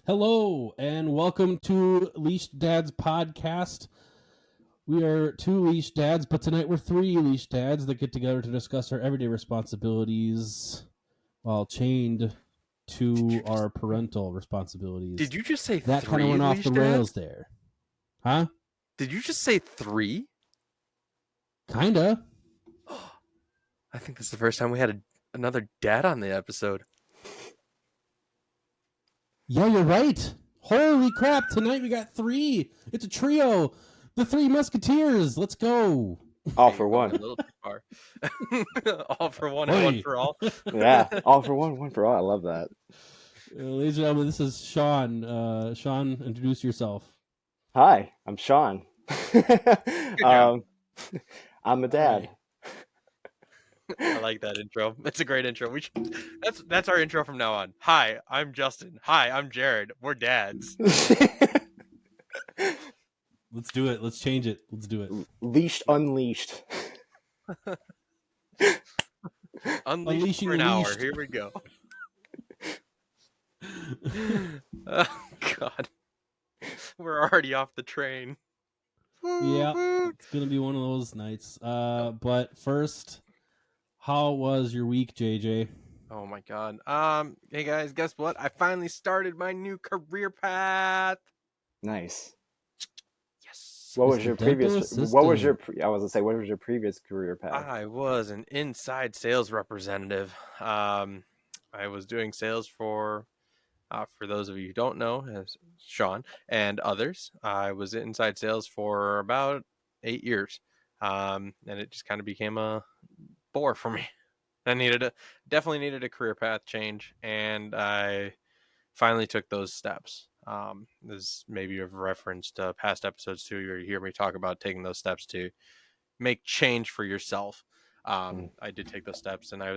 Hello and welcome to Leashed Dads podcast. We are two leashed dads, but tonight we're three leashed dads that get together to discuss our everyday responsibilities while chained to our parental responsibilities. Did you just say that kind of three went off the leash rails dads? there? Huh? Did you just say three? Kinda. I think this is the first time we had another dad on the episode. Yeah, you're right. Holy crap! Tonight we got three. It's a trio. The Three Musketeers. Let's go. All Hey, for you're going one. a little too far. All for one and one for all. Yeah, all for one, one for all. I love that. Ladies and gentlemen, this is Sean. Sean, introduce yourself. Hi, I'm Sean. job. I'm a dad. I like that intro. It's a great intro. That's our intro from now on. Hi, I'm Justin. Hi, I'm Jared. We're dads. Let's do it. Let's change it. Let's do it. Leashed, unleashed. Unleashed Unleashing for an hour. leashed. Here we go. Oh, God. We're already off the train. Yeah, it's gonna be one of those nights. But first, how was your week, JJ? Oh my God. Hey guys, guess what? I finally started my new career path. Nice. Yes. What was Mr. your Dental previous? What was your? Assistant. I was gonna say, what was your previous career path? I was an inside sales representative. I was doing sales for those of you who don't know, as Sean and others. I was inside sales for about 8 years. And it just kind of became a bore for me. I definitely needed a career path change, and I finally took those steps. This maybe you've referenced past episodes too, where you hear me talk about taking those steps to make change for yourself. I did take those steps, and I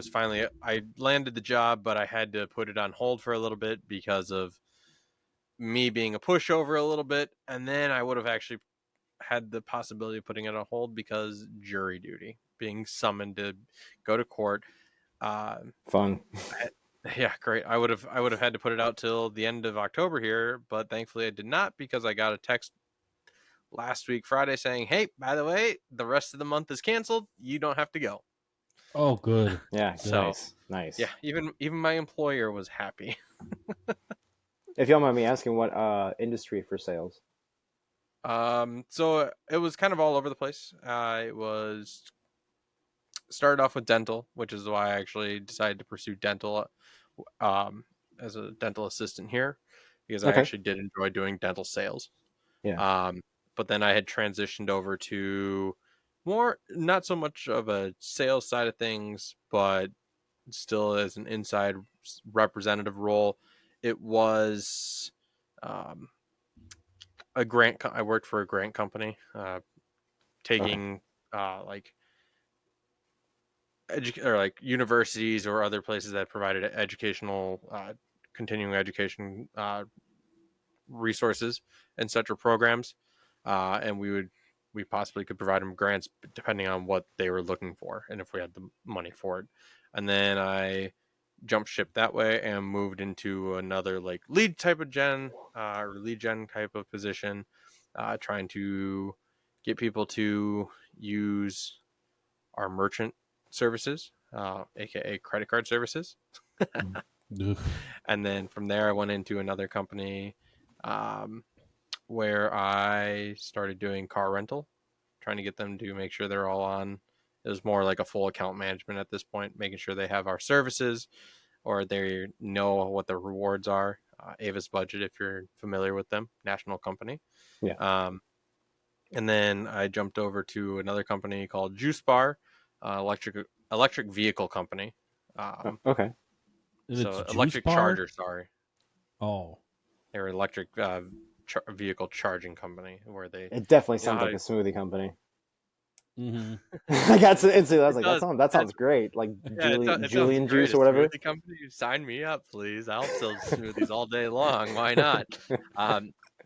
landed the job, but I had to put it on hold for a little bit because of me being a pushover a little bit, and then I would have actually had the possibility of putting it on hold because jury duty, being summoned to go to court. Fun. Yeah, great. I would have had to put it out till the end of October here, but thankfully I did not, because I got a text last week Friday saying, "Hey, by the way, the rest of the month is canceled. You don't have to go." Oh, good. Yeah, So, nice. yeah, even my employer was happy. If y'all mind me asking, what industry for sales? So it was kind of all over the place. It was started off with dental, which is why I actually decided to pursue dental as a dental assistant here, because I Okay. actually did enjoy doing dental sales. Yeah. But then I had transitioned over to more, not so much of a sales side of things, but still as an inside representative role. It was a grant. I worked for a grant company, taking like universities or other places that provided educational, continuing education resources and such programs, and we possibly could provide them grants depending on what they were looking for and if we had the money for it. And then I jumped ship that way and moved into another like lead type of lead gen type of position, trying to get people to use our merchant services, aka credit card services. And then from there I went into another company, where I started doing car rental, trying to get them to make sure they're all on. It was more like a full account management at this point, making sure they have our services or they know what the rewards are. Avis Budget, if you're familiar with them, national company. Yeah. And then I jumped over to another company called Juice Bar, electric vehicle company. Okay. So It's Juice electric Bar? charger, sorry. Oh. They're electric vehicle charging company where they. It definitely You know sounds how like a smoothie company. Mm-hmm. I got to instantly. I was like, does. that sounds great. Like Yeah, it sounds Julian great. juice A or whatever. smoothie company, sign me up, please. I'll sell smoothies all day long. Why not?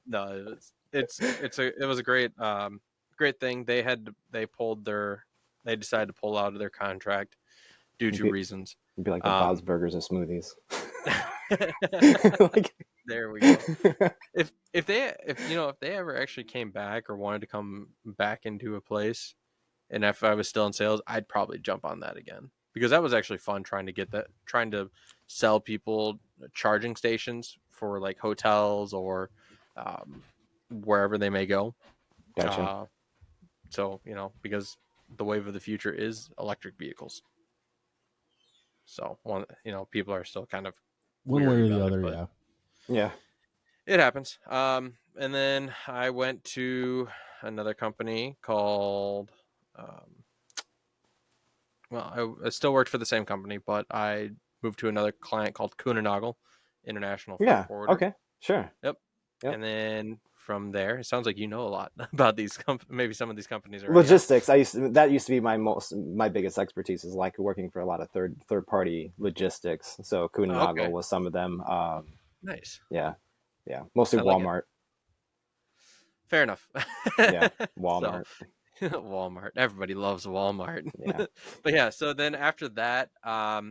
No, it was a great thing. They decided to pull out of their contract due to reasons. It'd be like the Bob's Burgers of smoothies. Like, There we go. If they ever actually came back or wanted to come back into a place, and if I was still in sales, I'd probably jump on that again, because that was actually fun trying to sell people charging stations for like hotels or wherever they may go. gotcha. So because the wave of the future is electric vehicles. So people are still kind of One way weary or the about it, other, but yeah. Yeah. it happens. And then I went to another company called, I still worked for the same company, but I moved to another client called Kuehne International Freight Yeah. Forwarder. Okay. Sure. Yep. Yep. And then from there, it sounds like you know a lot about these maybe some of these companies already. Logistics. That used to be my biggest expertise, is like working for a lot of third party logistics. So Oh, Kuehne okay. was some of them. Nice. Yeah. Yeah. Mostly I like it. Walmart. Fair enough. Yeah. So Walmart. Walmart. Everybody loves Walmart. Yeah. But yeah, so then after that, I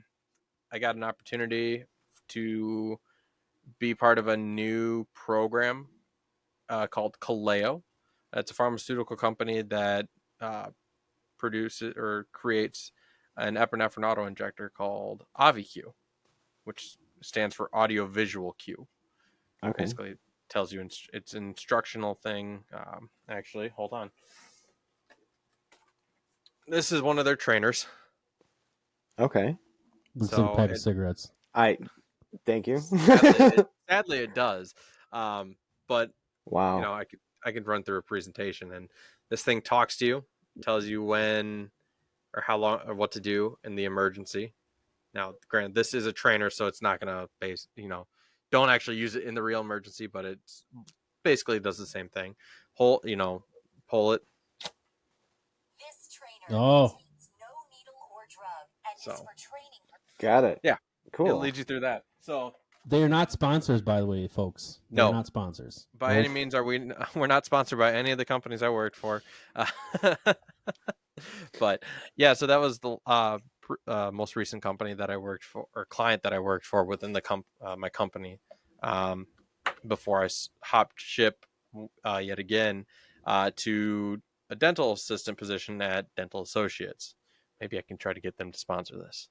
got an opportunity to be part of a new program called Kaleo. It's a pharmaceutical company that produces or creates an epinephrine auto injector called AviQ, which stands for audio visual cue. Okay. Basically, tells you it's an instructional thing. Actually, hold on. This is one of their trainers. Okay. Looks like a So pack of cigarettes. Thank you. sadly it does. But Wow. I could run through a presentation, and this thing talks to you, tells you when or how long or what to do in the emergency. Now, granted, this is a trainer, so it's not gonna don't actually use it in the real emergency, but it's basically does the same thing. Pull it. This trainer Oh, contains no needle or drug and So is for training. Got it. yeah, it Cool. leads you through that. So they are not sponsors, by the way, folks. They're no, not sponsors. by Nope. any means are we're not sponsored by any of the companies I worked for. But yeah, so that was the most recent company that I worked for, or client that I worked for within the my company, before I hopped ship yet again to a dental assistant position at Dental Associates. Maybe I can try to get them to sponsor this.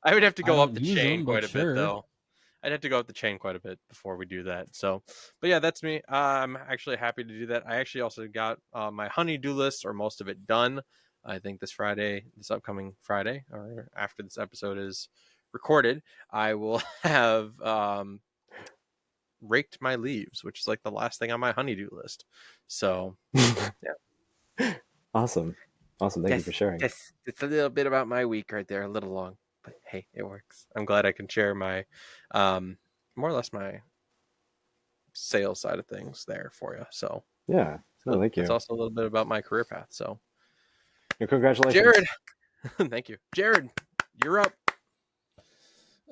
I would have to I go up don't the use chain them, but quite a bit, sure. though. I'd have to go up the chain quite a bit before we do that. So, but yeah, that's me. I'm actually happy to do that. I actually also got my honey-do list, or most of it, done. I think this upcoming Friday, or after this episode is recorded, I will have raked my leaves, which is like the last thing on my honey-do list. So, yeah. Awesome. Awesome. Thank you for sharing. It's a little bit about my week right there, a little long, but hey, it works. I'm glad I can share my, more or less my sales side of things there for you. So, Yeah. No, thank it's you. also a little bit about my career path. So, And congratulations. Jared, thank you, Jared. You're up.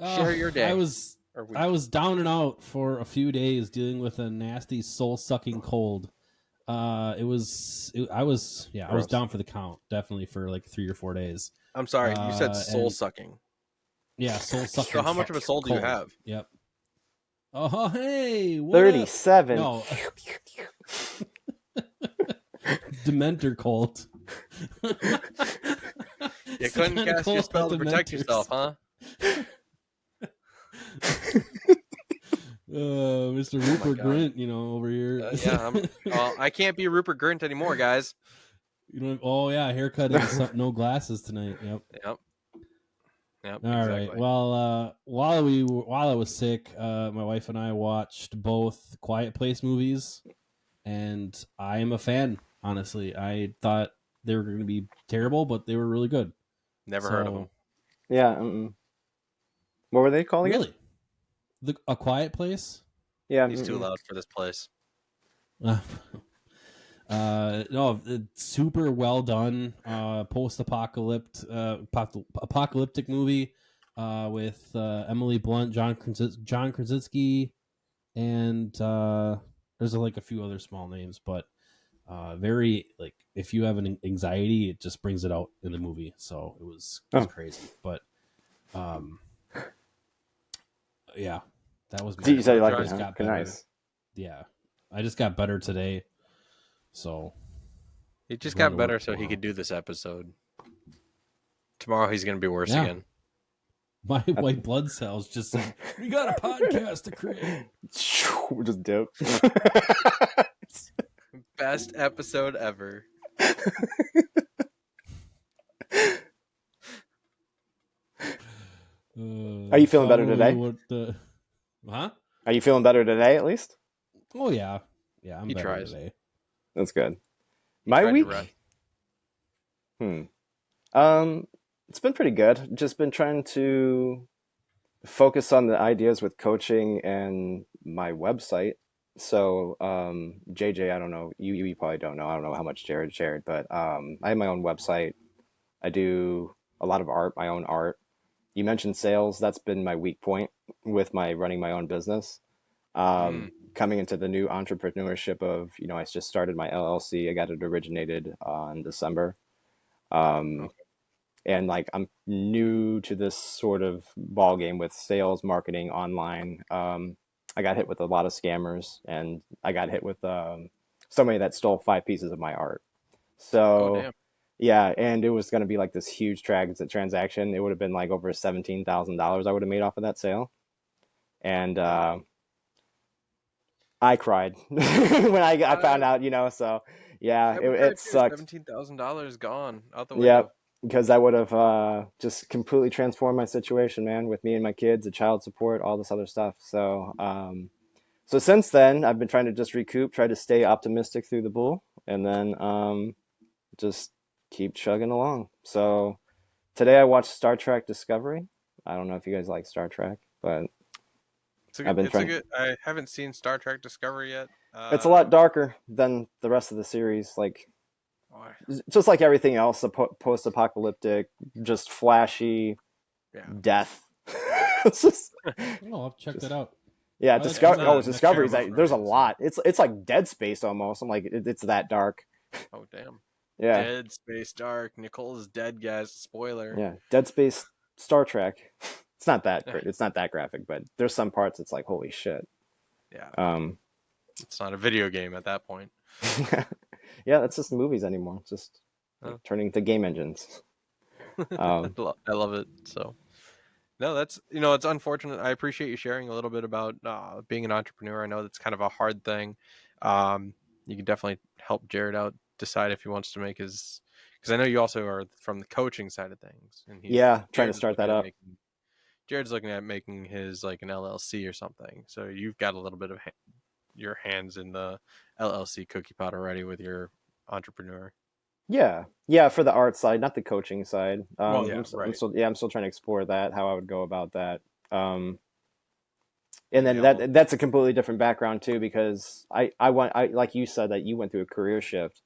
Share your day I was or week. I was down and out for a few days dealing with a nasty soul sucking cold. I was Gross. down for the count, definitely for like 3 or 4 days. I'm sorry, you said soul And sucking. yeah, soul sucking. So, how much of a soul do you cold. have? Yep. Oh, hey, what 37. up? No, Dementor cold. You It's the couldn't kind of cast your cold spell to that protect Dementors- yourself, huh? Mr. Rupert God. Grint, over here. Yeah, I can't be Rupert Grint anymore, guys. Oh yeah, haircut and no glasses tonight. Yep. Yep. All Exactly. right. Well, while I was sick, my wife and I watched both Quiet Place movies, and I am a fan. Honestly, I thought they were going to be terrible, but they were really good. Never heard of them. Yeah. What were they called again? Really, A Quiet Place. Yeah. He's too loud for this place. No, it's super well done. Apocalyptic movie with Emily Blunt, John Krasinski, and there's like a few other small names, but very like if you have an anxiety, it just brings it out in the movie. So it was crazy, but Yeah, that was You my. said you like I it, just huh? got Okay, better. nice. Yeah, I just got better today. So He just going got to better work so he tomorrow. could do this episode. Tomorrow he's going to be worse Yeah. again. My white blood cells just said, "We got a podcast to create." Just dip. Best episode ever. Are you feeling better Sean, today? what the? Huh? Are you feeling better today, at least? Oh yeah, I'm He better tries. today. That's good. He My tried to rest. week? It's been pretty good. Just been trying to focus on the ideas with coaching and my website. So, JJ, I don't know, you probably don't know. I don't know how much Jared shared, but I have my own website. I do a lot of art, my own art. You mentioned sales. That's been my weak point with my running my own business. Coming into the new entrepreneurship of, I just started my LLC. I got it originated in December. Um, Okay. and like I'm new to this sort of ball game with sales, marketing, online. I got hit with a lot of scammers, and I got hit with somebody that stole 5 pieces of my art. Oh, So damn. yeah, and it was going to be like this huge transaction. It would have been like over $17,000 I would have made off of that sale, and I cried when I found out. So yeah, I it, would cry it too. sucked. $17,000 gone out the Yep, window. because I would have just completely transformed my situation, man, with me and my kids, the child support, all this other stuff. So since then, I've been trying to just recoup, try to stay optimistic through the bull, and then just keep chugging along. So today I watched Star Trek Discovery. I don't know if you guys like Star Trek, but I've been It's a trying. good. I haven't seen Star Trek Discovery yet. It's a lot darker than the rest of the series. Like Why? just like everything else, post-apocalyptic, just flashy Yeah. death. It's just, Oh, I'll check just that out. yeah. I like the Next Discovery's like there's a Generation, so. lot. It's like Dead Space almost. I'm like it's that dark. Oh, damn. Yeah, Dead Space Dark. Nicole is dead, guys. Spoiler. yeah. Dead Space, Star Trek. It's not that great. It's not that graphic, but there's some parts it's like holy shit. Yeah. Um, It's not a video game at that point. yeah, that's just movies anymore. It's just like, Huh. turning to game engines. Um, I love it. So, no, that's, it's unfortunate. I appreciate you sharing a little bit about being an entrepreneur. I know that's kind of a hard thing. You can definitely help Jared out decide if he wants to make his, because I know you also are from the coaching side of things, and yeah, trying to Jared's start looking that at up. making his like an LLC or something. So you've got a little bit of your hands in the LLC cookie pot already with your entrepreneur. Yeah, yeah, for the art side, not the coaching side. Well, yeah, I'm right. still, yeah, I'm still trying to explore that, how I would go about that. Um, and Maybe then I'll. that's a completely different background too, because I like you said that you went through a career shift.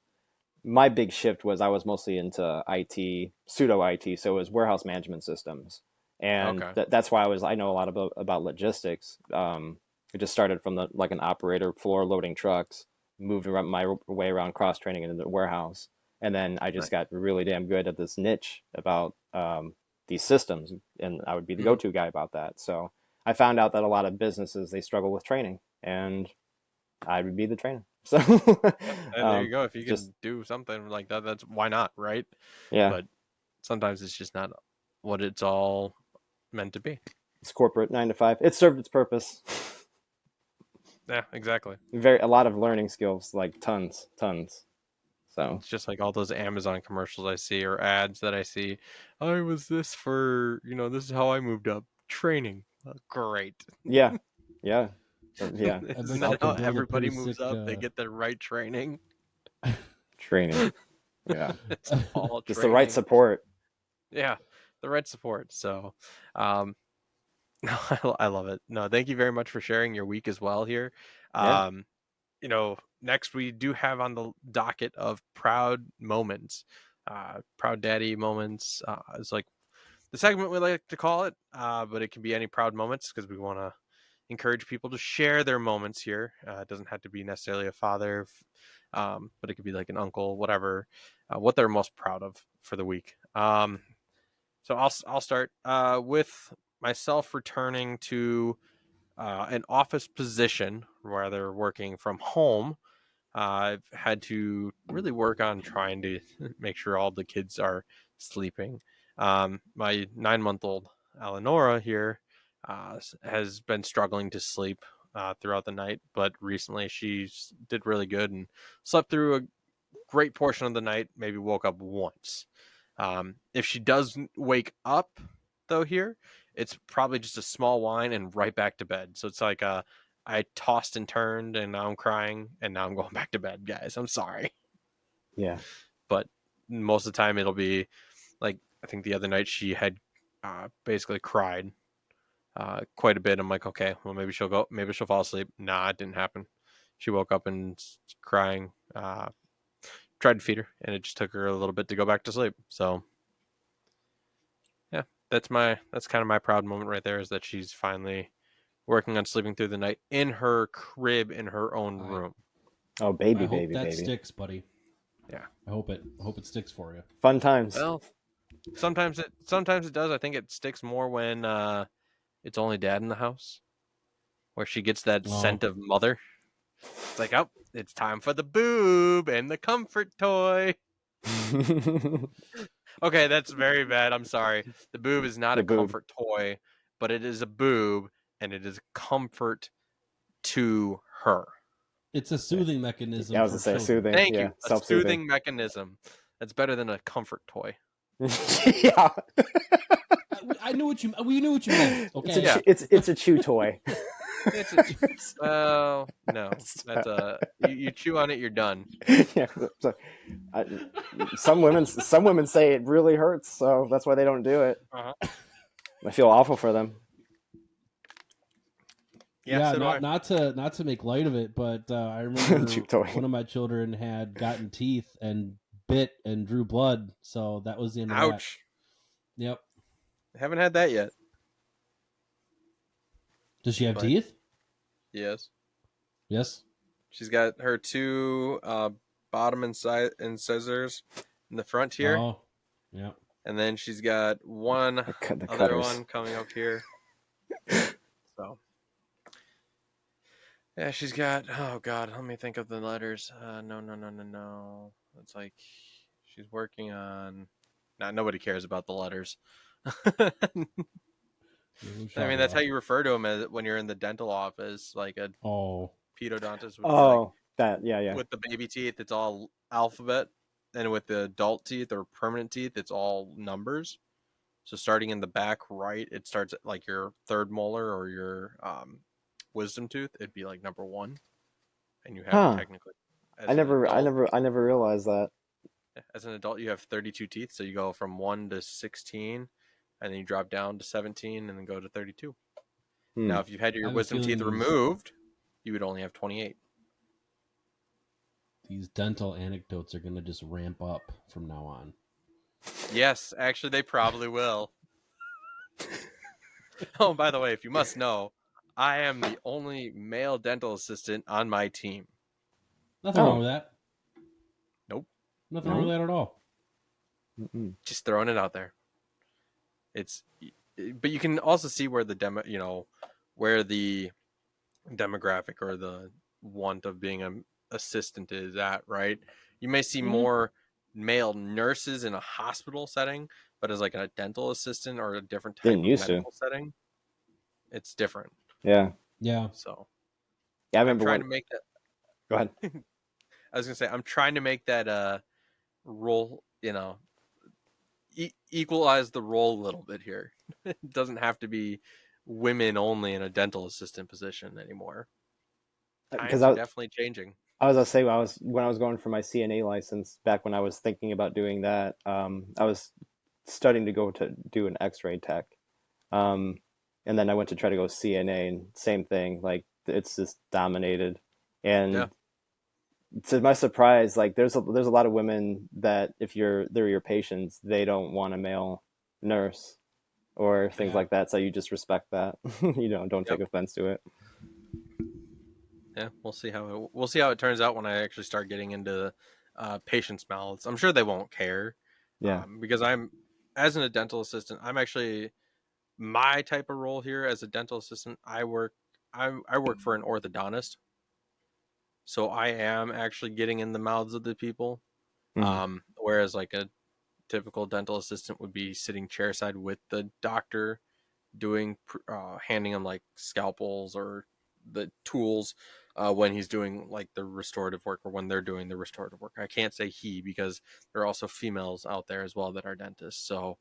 My big shift was I was mostly into IT, pseudo IT, so it was warehouse management systems, and Okay. that's why I know a lot about logistics. It just started from like an operator floor loading trucks, moved around my way around cross training into the warehouse, and then I just Right. got really damn good at this niche about these systems, and I would be the Mhm. go-to guy about that. So I found out that a lot of businesses they struggle with training, and I would be the trainer. So And there you go. If you just can do something like that, that's why not, right? yeah. But sometimes it's just not what it's all meant to be. It's corporate 9 to 5. It served its purpose. Yeah, exactly. A lot of learning skills, like tons. So It's just like all those Amazon commercials I see or ads that I see. I was this for, this is how I moved up. Training. Great. yeah, yeah, yeah. I Isn't bet you that how can build a everybody pretty moves sick. up? They get the right training. Training. Yeah, It's all just the right training. support. Yeah, the right support. So, um, no, I love it. No, thank you very much for sharing your week as well here. Yeah, Um, next we do have on the docket of proud moments, proud daddy moments. It's like the segment we like to call it, but it can be any proud moments because we want to encourage people to share their moments here. It doesn't have to be necessarily a father, but it could be like an uncle, whatever, what they're most proud of for the week. So I'll start with myself returning to an office position where they're working from home, I've had to really work on trying to make sure all the kids are sleeping. My 9-month-old Eleonora here has been struggling to sleep throughout the night, but recently she did really good and slept through a great portion of the night, maybe woke up once. If she does wake up, though, here, it's probably just a small whine and right back to bed. So it's like I tossed and turned, and now I'm crying, and now I'm going back to bed, guys. I'm sorry. Yeah. But most of the time, it'll be like, I think the other night she had basically cried quite a bit. I'm like, okay, well, maybe she'll fall asleep. Nah, it didn't happen. She woke up and crying. Tried to feed her, and it just took her a little bit to go back to sleep. So yeah, that's kind of my proud moment right there, is that she's finally working on sleeping through the night in her crib in her own room. Oh, I baby, hope baby, that baby. sticks, buddy. Yeah. I hope it sticks for you. Fun times. Well, sometimes it does. I think it sticks more when it's only dad in the house, where she gets that scent of mother. It's like, oh, it's time for the boob and the comfort toy. Okay, that's very bad. I'm sorry. The boob is not The a boob. comfort toy, but it is a boob, and it is a comfort to her. It's a soothing mechanism. Yeah, I was for gonna say children. soothing. Thank Yeah, you. A self-soothing. soothing mechanism. That's better than a comfort toy. Yeah. I knew what you. We knew what you meant. Okay. Yeah. It's a chew toy. It's a. Well, no. That's a. You chew on it, you're done. Yeah. So, some women say it really hurts, so that's why they don't do it. Uh-huh. I feel awful for them. Yeah, so do I. not to make light of it, but I remember Chew toy. one of my children had gotten teeth and bit and drew blood, so that was the end of that. Ouch. Yep. I haven't had that yet. Does she have But- teeth? Yes. Yes. She's got her two bottom incisors in the front here. Oh, yeah. And then she's got one The other cutters. one coming up here. So, yeah, she's got. Oh God, let me think of the letters. No. It's like she's working on. Nobody cares about the letters. I mean, that's how you refer to them as when you're in the dental office, like a pedodontist would be like, Oh, that. Yeah. with the baby teeth, it's all alphabet, and with the adult teeth or permanent teeth, it's all numbers. So starting in the back right, it starts at like your third molar or your wisdom tooth. It'd be like number 1, and you have technically. I never realized that. As an adult, you have 32 teeth, so you go from 1 to 16, and then you drop down to 17, and then go to 32. Now, if you had your wisdom teeth removed, you would only have 28. These dental anecdotes are going to just ramp up from now on. Yes, actually, they probably will. Oh, by the way, if you must know, I am the only male dental assistant on my team. Nothing wrong with that. Nope. Nothing wrong with that at all. Just throwing it out there. But you can also see where where the demographic or the want of being an assistant is at, right? You may see more male nurses in a hospital setting, but as like a dental assistant or a different type of medical setting, it's different. Yeah. So yeah, I remember I'm trying to make that. Go ahead. I was gonna say I'm trying to make that role, equalize the role a little bit here. It doesn't have to be women only in a dental assistant position anymore. Times are definitely changing. I was gonna say when I was going for my CNA license back when I was thinking about doing that, I was studying to go to do an X-ray tech, and then I went to try to go CNA, and same thing. Like it's just dominated, and to my surprise, like there's a lot of women that if they're your patients, they don't want a male nurse or things like that. So you just respect that. Don't take offense to it. Yeah, we'll see how it turns out when I actually start getting into patients' mouths. I'm sure they won't care. Yeah. Because as a dental assistant, I'm actually my type of role here as a dental assistant. I work for an orthodontist, so I am actually getting in the mouths of the people. Whereas like a typical dental assistant would be sitting chairside with the doctor, handing him like scalpels or the tools when he's doing like the restorative work, or when they're doing the restorative work. I can't say he, because there are also females out there as well that are dentists. So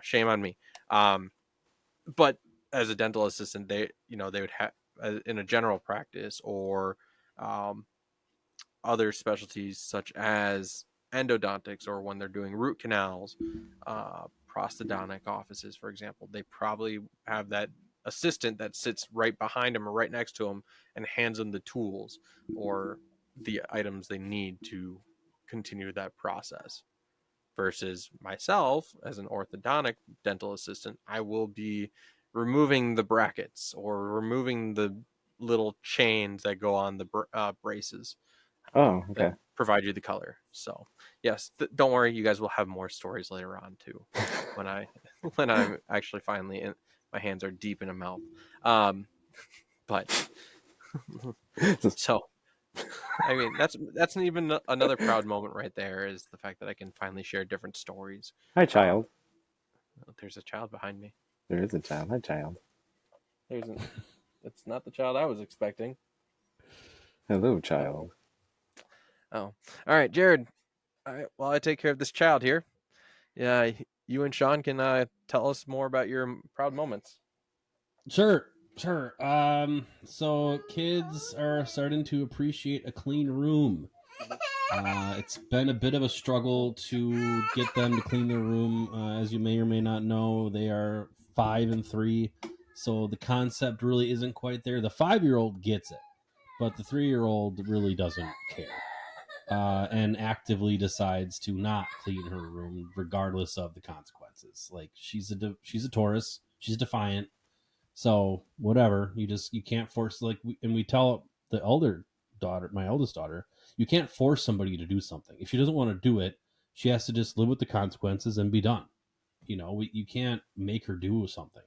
shame on me. But as a dental assistant, they would have, in a general practice, or um, other specialties such as endodontics, or when they're doing root canals, prosthodontic offices, for example, they probably have that assistant that sits right behind them or right next to them and hands them the tools or the items they need to continue that process. Versus myself, as an orthodontic dental assistant, I will be removing the brackets or removing the little chains that go on the braces Oh, that okay. provide you the color. So yes, don't worry, you guys will have more stories later on too, when when I'm actually finally in, my hands are deep in a mouth. But so I mean, that's even another proud moment right there, is the fact that I can finally share different stories. Hi, Um, child. there's a child behind me. There is a child. Hi, child. It's not the child I was expecting. Hello, child. Oh, all right, Jared. While I take care of this child here, yeah, you and Sean can tell us more about your proud moments. Sure. So kids are starting to appreciate a clean room. It's been a bit of a struggle to get them to clean their room. As you may or may not know, they are 5 and 3, so the concept really isn't quite there. The 5-year-old gets it, but the 3-year-old really doesn't care, and actively decides to not clean her room regardless of the consequences. Like she's a Taurus, she's defiant. So whatever, you can't force, like, and we tell the elder daughter, my eldest daughter, you can't force somebody to do something. If she doesn't want to do it, she has to just live with the consequences and be done. You can't make her do something.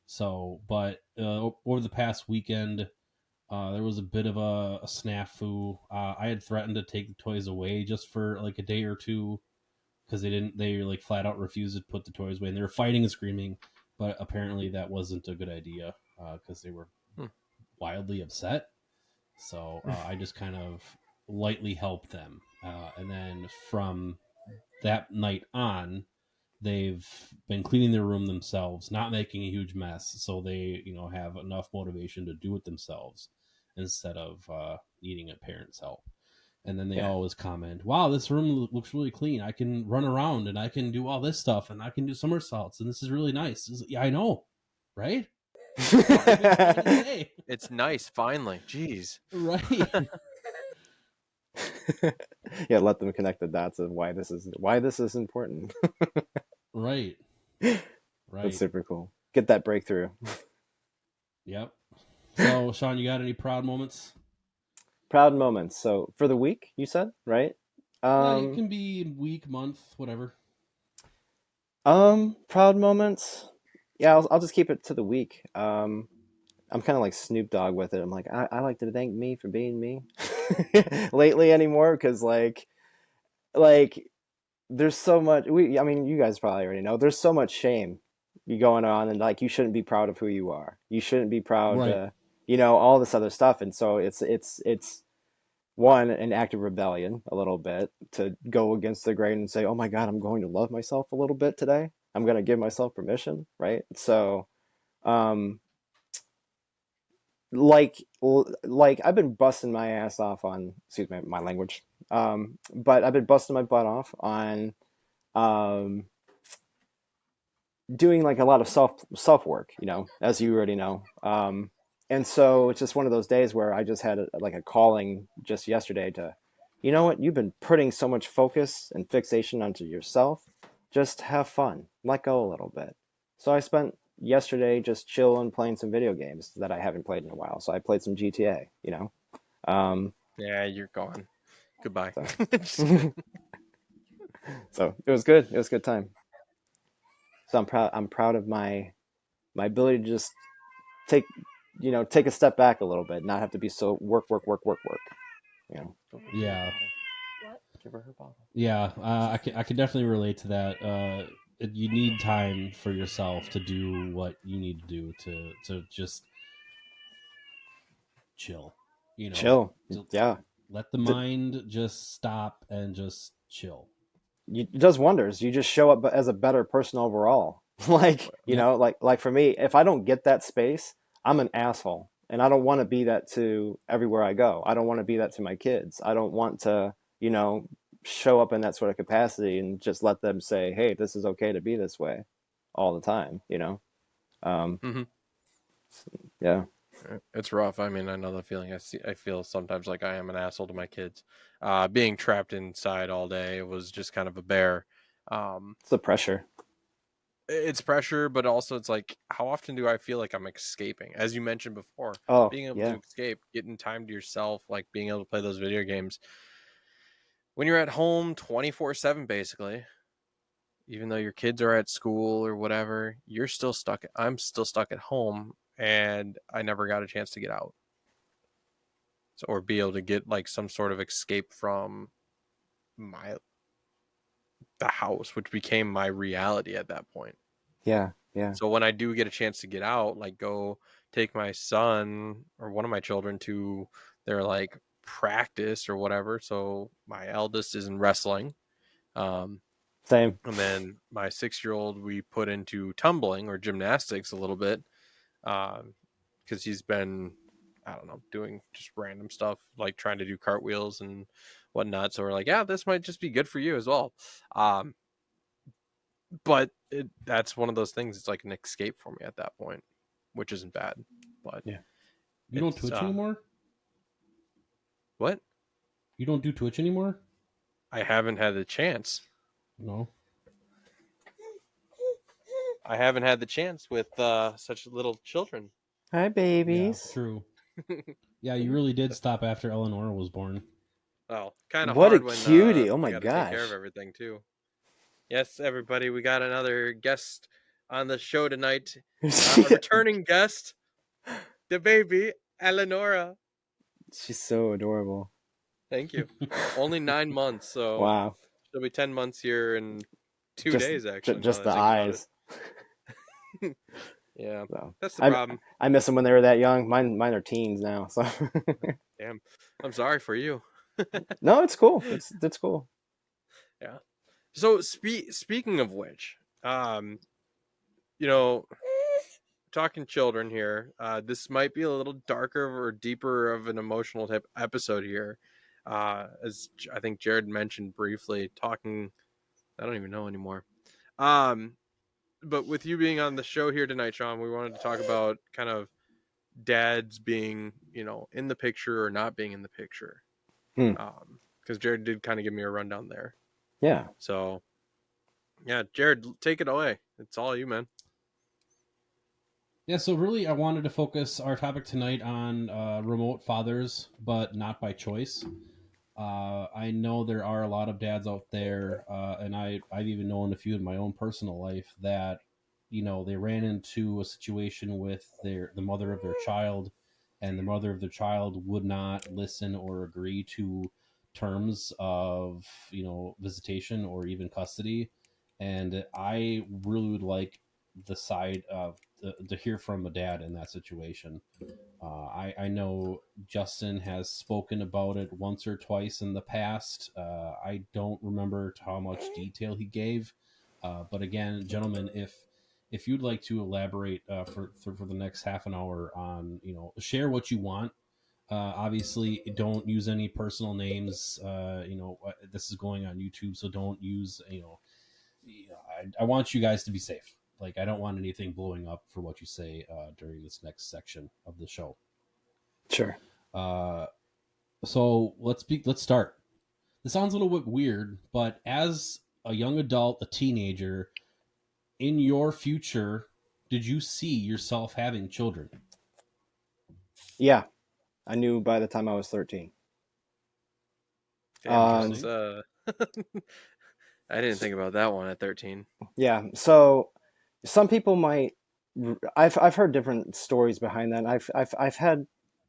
So, but over the past weekend, there was a bit of a snafu. I had threatened to take the toys away just for like a day or two, because they like flat out refused to put the toys away, and they were fighting and screaming. But apparently that wasn't a good idea, because they were wildly upset. So I just kind of lightly helped them, and then from that night on, they've been cleaning their room themselves, not making a huge mess, so they have enough motivation to do it themselves instead of needing a parent's help. And then they always comment, "Wow, this room looks really clean. I can run around and I can do all this stuff and I can do somersaults and this is really nice." Yeah, I know, right? It's nice, finally. Jeez. Right. Yeah, let them connect the dots of why this is important. Right. That's super cool. Get that breakthrough. Yep. So, Sean, you got any proud moments? Proud moments. So for the week, you said, right? It can be week, month, whatever. Proud moments. Yeah, I'll just keep it to the week. I'm kind of like Snoop Dogg with it. I'm like, I like to thank me for being me lately anymore, because like there's so much. I mean, you guys probably already know. There's so much shame going on, and like you shouldn't be proud of who you are. You shouldn't be proud, Right. all this other stuff. And so it's one, an act of rebellion a little bit, to go against the grain and say, oh my God, I'm going to love myself a little bit today. I'm going to give myself permission, right? So, like I've been busting my ass off on, excuse me, my language. But I've been busting my butt off on um, doing like a lot of self work, as you already know. And so it's just one of those days where I just had like a calling just yesterday to, you know what, you've been putting so much focus and fixation onto yourself. Just have fun, let go a little bit. So I spent yesterday just chilling, playing some video games that I haven't played in a while. So I played some GTA, Yeah, you're gone. Goodbye. So, so it was good. It was a good time. So I'm proud of my ability to just take take a step back a little bit, not have to be so work. Yeah. What? Give her her bottle. Yeah, I can definitely relate to that. You need time for yourself to do what you need to do to just chill. Chill. To Yeah. let the mind just stop and just chill. It does wonders. You just show up as a better person overall. Like, Yep. like for me, if I don't get that space, I'm an asshole. And I don't want to be that to everywhere I go. I don't want to be that to my kids. I don't want to, show up in that sort of capacity and just let them say, "Hey, this is okay to be this way all the time." Um, Mm-hmm. yeah. It's rough. I mean, I know the feeling. I feel sometimes like I am an asshole to my kids. Being trapped inside all day was just kind of a bear. It's the pressure. It's pressure, but also it's like, how often do I feel like I'm escaping? As you mentioned before, Oh, being able to yeah. escape, getting time to yourself, like being able to play those video games. When you're at home 24/7, basically, even though your kids are at school or whatever, you're still stuck. I'm still stuck at home, and I never got a chance to get out. So, or be able to get like some sort of escape from the house, which became my reality at that point. Yeah. Yeah. So when I do get a chance to get out, like go take my son or one of my children to their like practice or whatever. So my eldest is in wrestling. Same. And then my 6-year-old we put into tumbling or gymnastics a little bit. Because he's been, I don't know, doing just random stuff, like trying to do cartwheels and whatnot. So we're like, yeah, this might just be good for you as well. But that's one of those things. It's like an escape for me at that point, which isn't bad. But Yeah. You don't it's Twitch anymore? what? You don't do Twitch anymore? I haven't had the chance. No. I haven't had the chance with such little children. Hi, Yeah, babies. true. Yeah, you really did stop after Eleanor was born. Oh, kind of What a hard when cutie. Oh I my got to take care of gosh. everything too. Yes, everybody, we got another guest on the show tonight. A returning guest, the baby Eleonora. She's so adorable. Thank you. Only 9 months, so Wow. she'll be 10 months here in 2 Just days. Actually, now just that I the think about it. eyes. Yeah, So that's the I problem. I miss them when they were that young. Mine are teens now. So Damn, I'm sorry for you. no, it's cool. It's cool. Yeah. So speaking of which, you know, talking children here, this might be a little darker or deeper of an emotional type episode here. As I think Jared mentioned briefly, talking, I don't even know anymore. But with you being on the show here tonight, Sean, we wanted to talk about kind of dads being, in the picture or not being in the picture. Hmm. Because Jared did kind of give me a rundown there. Yeah. So, yeah, Jared, take it away. It's all you, man. Yeah, so really, I wanted to focus our topic tonight on remote fathers, but not by choice. I know there are a lot of dads out there, and I've even known a few in my own personal life that they ran into a situation with the mother of their child, and the mother of their child would not listen or agree to terms of visitation or even custody, and I really would like the side of to hear from a dad in that situation. I know Justin has spoken about it once or twice in the past. I don't remember how much detail he gave, but again, gentlemen, if you'd like to elaborate for the next half an hour on share what you want. Obviously, don't use any personal names. This is going on YouTube, so don't use I want you guys to be safe. Like, I don't want anything blowing up for what you say during this next section of the show. Sure. So let's start. This sounds a little bit weird, but as a young adult, a teenager, in your future, did you see yourself having children? Yeah. I knew by the time I was 13. Damn, Interesting. that's I didn't think about that one at 13. Yeah. So some people might I've heard different stories behind that. And I've had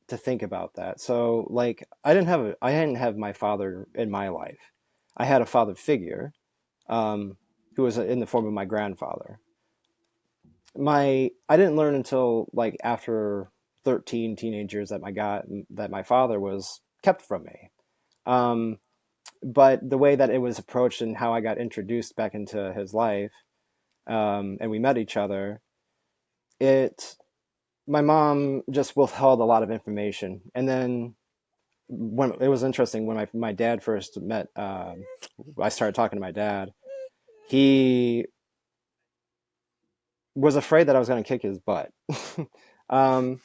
to think about that. So like I didn't have my father in my life. I had a father figure, um, who was in the form of my grandfather. I didn't learn until like after 13 teenage years that my father was kept from me. Um, but the way that it was approached and how I got introduced back into his life, and we met each other, it my mom just withheld a lot of information. And then when it was interesting when my dad first met, I started talking to my dad. He was afraid that I was going to kick his butt. um,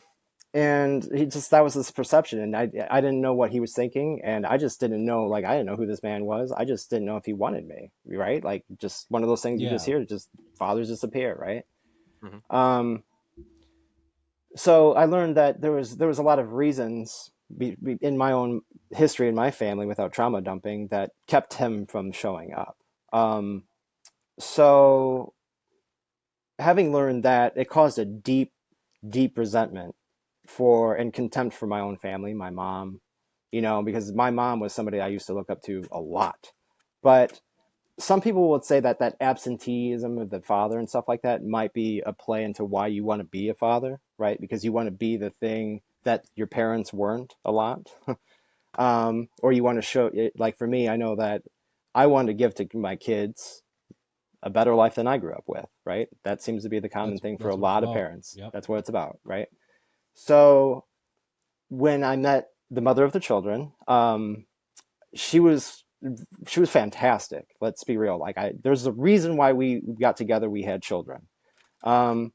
and he just that was his perception, and I didn't know what he was thinking, and I just didn't know, like, I didn't know who this man was. I just didn't know if he wanted me, right? Like, just one of those things you just Yeah. hear, just fathers disappear, right? Mhm. um so I learned that there was a lot of reasons in my own history in my family without trauma dumping that kept him from showing up. So having learned that, it caused a deep, deep resentment for and contempt for my own family, my mom, because my mom was somebody I used to look up to a lot. But some people would say that absenteeism of the father and stuff like that might be a play into why you want to be a father, right? Because you want to be the thing that your parents weren't a lot. Or you want to show it. Like for me, I know that I wanted to give to my kids a better life than I grew up with, right? That seems to be the common thing for a That's what it's lot of about. parents. Yep. That's what it's about, right? So when I met the mother of the children, she was she was fantastic. Let's be real. Like there's a reason why we got together. We had children, um,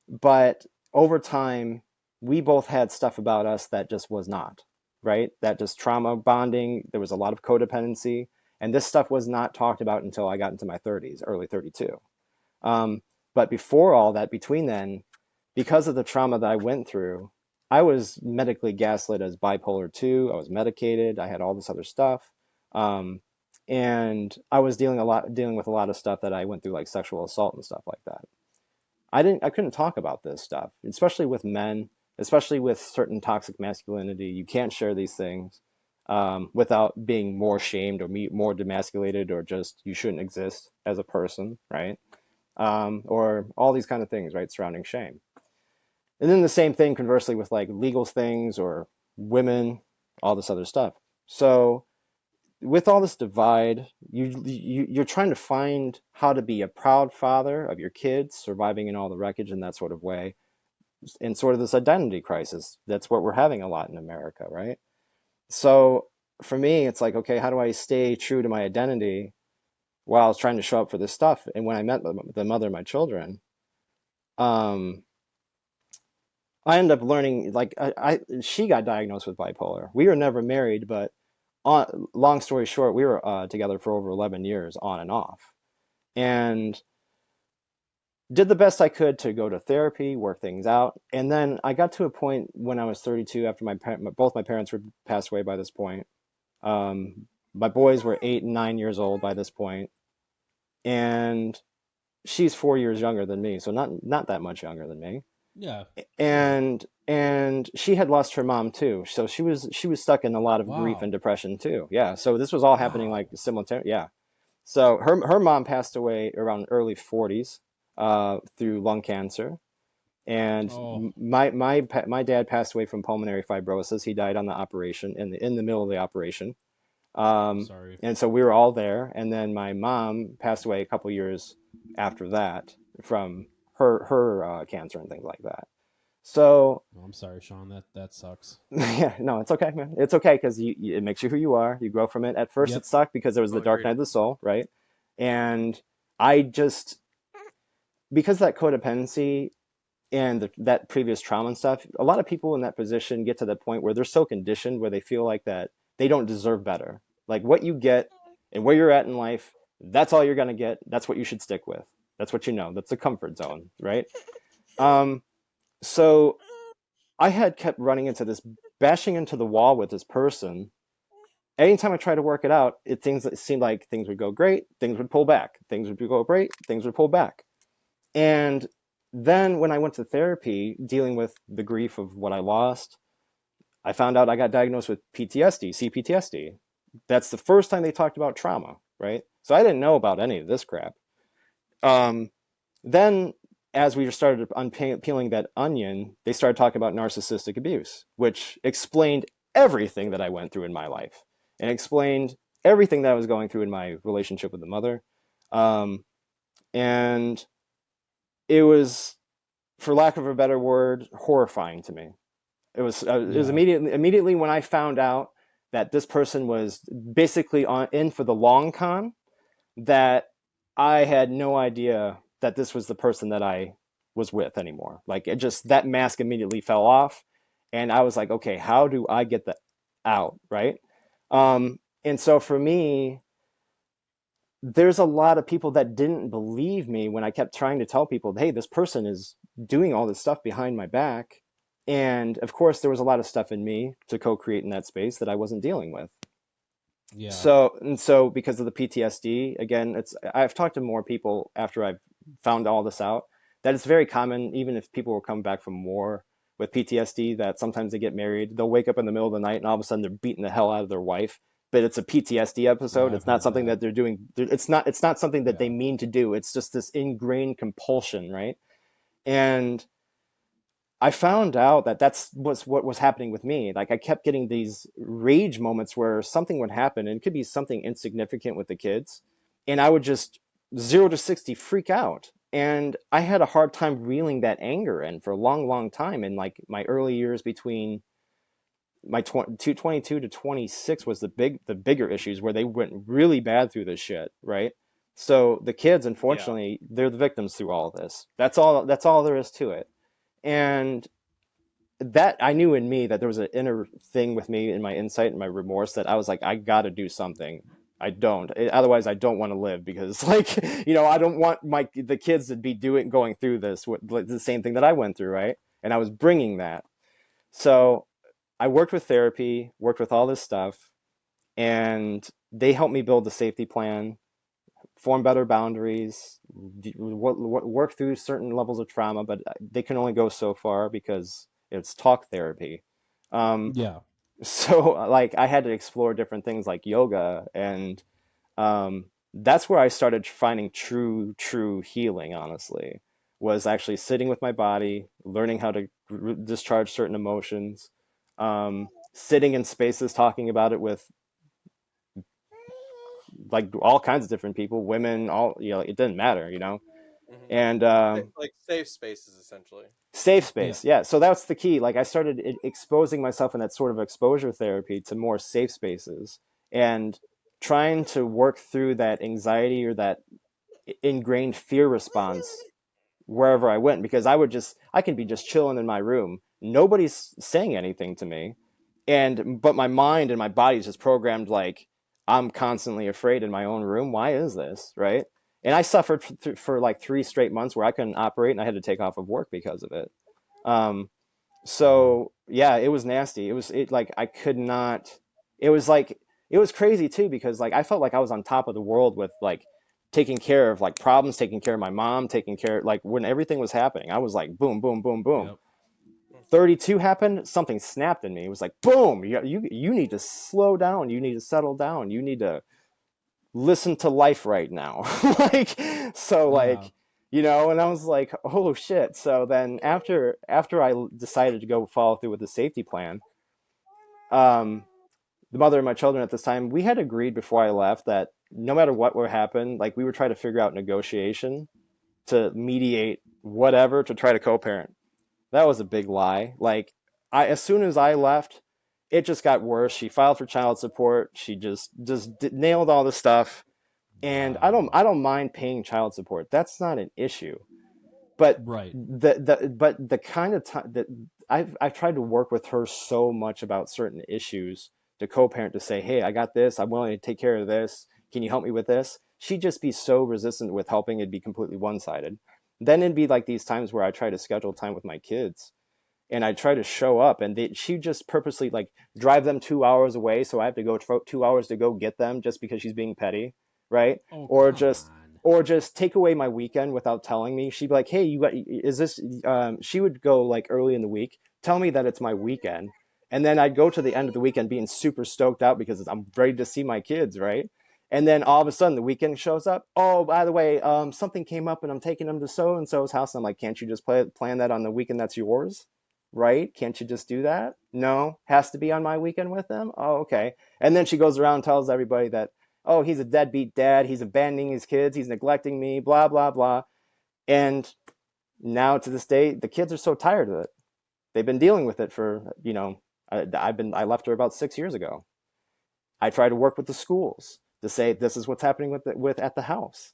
but over time, we both had stuff about us that just was not right. That just trauma bonding. There was a lot of codependency, and this stuff was not talked about until I got into my 30s, early 32. Um, but before all that, between then, because of the trauma that I went through, I was medically gaslit as bipolar 2. I was medicated. I had all this other stuff. Um, and I was dealing with a lot of stuff that I went through, like sexual assault and stuff like that. I couldn't talk about this stuff, especially with men, especially with certain toxic masculinity. You can't share these things, without being more shamed or more demasculated, or just you shouldn't exist as a person, right? Or all these kind of things, right, surrounding shame. And then the same thing, conversely, with like legal things or women, all this other stuff. So with all this divide, you're trying to find how to be a proud father of your kids, surviving in all the wreckage in that sort of way, and sort of this identity crisis. That's what we're having a lot in America, right? So for me, it's like, okay, how do I stay true to my identity while I was trying to show up for this stuff? And when I met the mother of my children, um, I ended up learning, like, she got diagnosed with bipolar. We were never married, but long story short, we were together for over 11 years on and off, and did the best I could to go to therapy, work things out. And then I got to a point when I was 32, after both my parents were passed away by this point. My boys were 8 and 9 years old by this point, and she's 4 years younger than me, so not that much younger than me. Yeah. Yeah. And she had lost her mom too, so she was stuck in a lot of grief and Wow. depression too. Yeah, so this was all happening like Wow. simultaneously. Yeah, so her mom passed away around early 40s, through lung cancer, and Oh, my dad passed away from pulmonary fibrosis. He died on the operation, in the middle of the operation. I'm um, sorry. and so we were all there, and then my mom passed away a couple years after that from her cancer and things like that. So Oh, I'm sorry, Sean. That sucks. yeah, no, it's okay, man. It's okay, because it makes you who you are. You grow from it. At first, it Yep. sucked because there was the Oh, dark agreed. night of the soul, right? And I just, because of that codependency and that previous trauma and stuff, a lot of people in that position get to the point where they're so conditioned where they feel like that they don't deserve better. Like what you get and where you're at in life, that's all you're gonna get. That's what you should stick with. That's what you know. That's the comfort zone, right? Um, so I had kept running into this, bashing into the wall with this person. Anytime I tried to work it out, it seemed like things would go great, things would pull back, things would go great, things would pull back. And then when I went to therapy, dealing with the grief of what I lost, I found out I got diagnosed with PTSD, CPTSD. That's the first time they talked about trauma, right? So I didn't know about any of this crap. Um, then, as we started peeling that onion, they started talking about narcissistic abuse, which explained everything that I went through in my life and explained everything that I was going through in my relationship with the mother. Um, and it was, for lack of a better word, horrifying to me. It was Yeah. immediately when I found out that this person was basically in for the long con, that I had no idea that this was the person that I was with anymore. Like, it just, that mask immediately fell off, and I was like, okay, how do I get that out, right? And so for me, there's a lot of people that didn't believe me when I kept trying to tell people, hey, this person is doing all this stuff behind my back. And of course, there was a lot of stuff in me to co-create in that space that I wasn't dealing with. Yeah. So because of the PTSD, again, I've talked to more people after I've found all this out, that it's very common, even if people will come back from war with PTSD, that sometimes they get married, they'll wake up in the middle of the night and all of a sudden they're beating the hell out of their wife. But it's a PTSD episode. Yeah, It's I've not heard something that. that they're doing. It's not something that Yeah. they mean to do. It's just this ingrained compulsion, right? And I found out that was what was happening with me. Like, I kept getting these rage moments where something would happen, and it could be something insignificant with the kids, and I would just 0 to 60 freak out. And I had a hard time reeling that anger in for a long, long time. In like my early years between my 22 to 26 was the bigger issues where they went really bad through this shit, right? So the kids, Yeah. unfortunately, they're the victims through all of this. That's all there is to it. And that, I knew in me that there was an inner thing with me in my insight and my remorse that I was like, I got to do something. Otherwise I don't want to live, because like, I don't want the kids to be going through this like the same thing that I went through, right? And I was bringing that. So I worked with therapy, worked with all this stuff, and they helped me build a safety plan, form better boundaries, work through certain levels of trauma, but they can only go so far because it's talk therapy. Um, Yeah. so like, I had to explore different things like yoga, and that's where I started finding true healing, honestly, was actually sitting with my body, learning how to discharge certain emotions, sitting in spaces talking about it with like all kinds of different people, women, all, it didn't matter, Hmm. and Like safe spaces, essentially. safe Yeah. space. Yeah, so that's the key. Like, I started exposing myself in that sort of exposure therapy to more safe spaces, and trying to work through that anxiety or that ingrained fear response wherever I went, because I can be just chilling in my room, nobody's saying anything to me, but my mind and my body is just programmed like, I'm constantly afraid in my own room. Why is this, right? And I suffered for like 3 straight months where I couldn't operate, and I had to take off of work because of it. Um, Wow. so yeah, it was nasty. Like, I could not. It was like, it was crazy too, because like, I felt like I was on top of the world with like taking care of like problems, taking care of my mom, taking care, like, when everything was happening, I was like boom, boom, boom, boom. Yep. 32 happened, something snapped in me. It was like boom, you need to slow down, you need to settle down, you need to listen to life right now. Like, so Yeah. like, and I was like, oh shit. So then after I decided to go follow through with the safety plan, um the mother of my children at this time, we had agreed before I left that no matter what would happen, like, we would try to figure out negotiation to mediate whatever to try to co-parent. That was a big lie. Like, as soon as I left, it just got worse. She filed for child support. She just nailed all the stuff. And I don't Wow. I don't mind paying child support. That's not an issue. But Right. the kind of time that I've tried to work with her so much about certain issues to co-parent, to say, hey, I got this. I'm willing to take care of this. Can you help me with this? She'd just be so resistant with helping. It'd be completely one-sided. Then it'd be like these times where I try to schedule time with my kids, and I try to show up, and she just purposely like drive them 2 hours away, so I have to go 2 hours to go get them just because she's being petty, right? Oh, Or come just on. or just take away my weekend without telling me. She'd be like, "Hey, is this?" She would go like early in the week, tell me that it's my weekend, and then I'd go to the end of the weekend being super stoked out because I'm ready to see my kids, right? And then all of a sudden the weekend shows up. Oh, by the way, something came up and I'm taking them to so and so's house. And I'm like, can't you just plan that on the weekend that's yours, right? Can't you just do that? No, has to be on my weekend with them. Oh, okay. And then she goes around and tells everybody that, oh, he's a deadbeat dad. He's abandoning his kids. He's neglecting me. Blah blah blah. And now to this day, the kids are so tired of it. They've been dealing with it for I left her about 6 years ago. I try to work with the schools to say this is what's happening with at the house.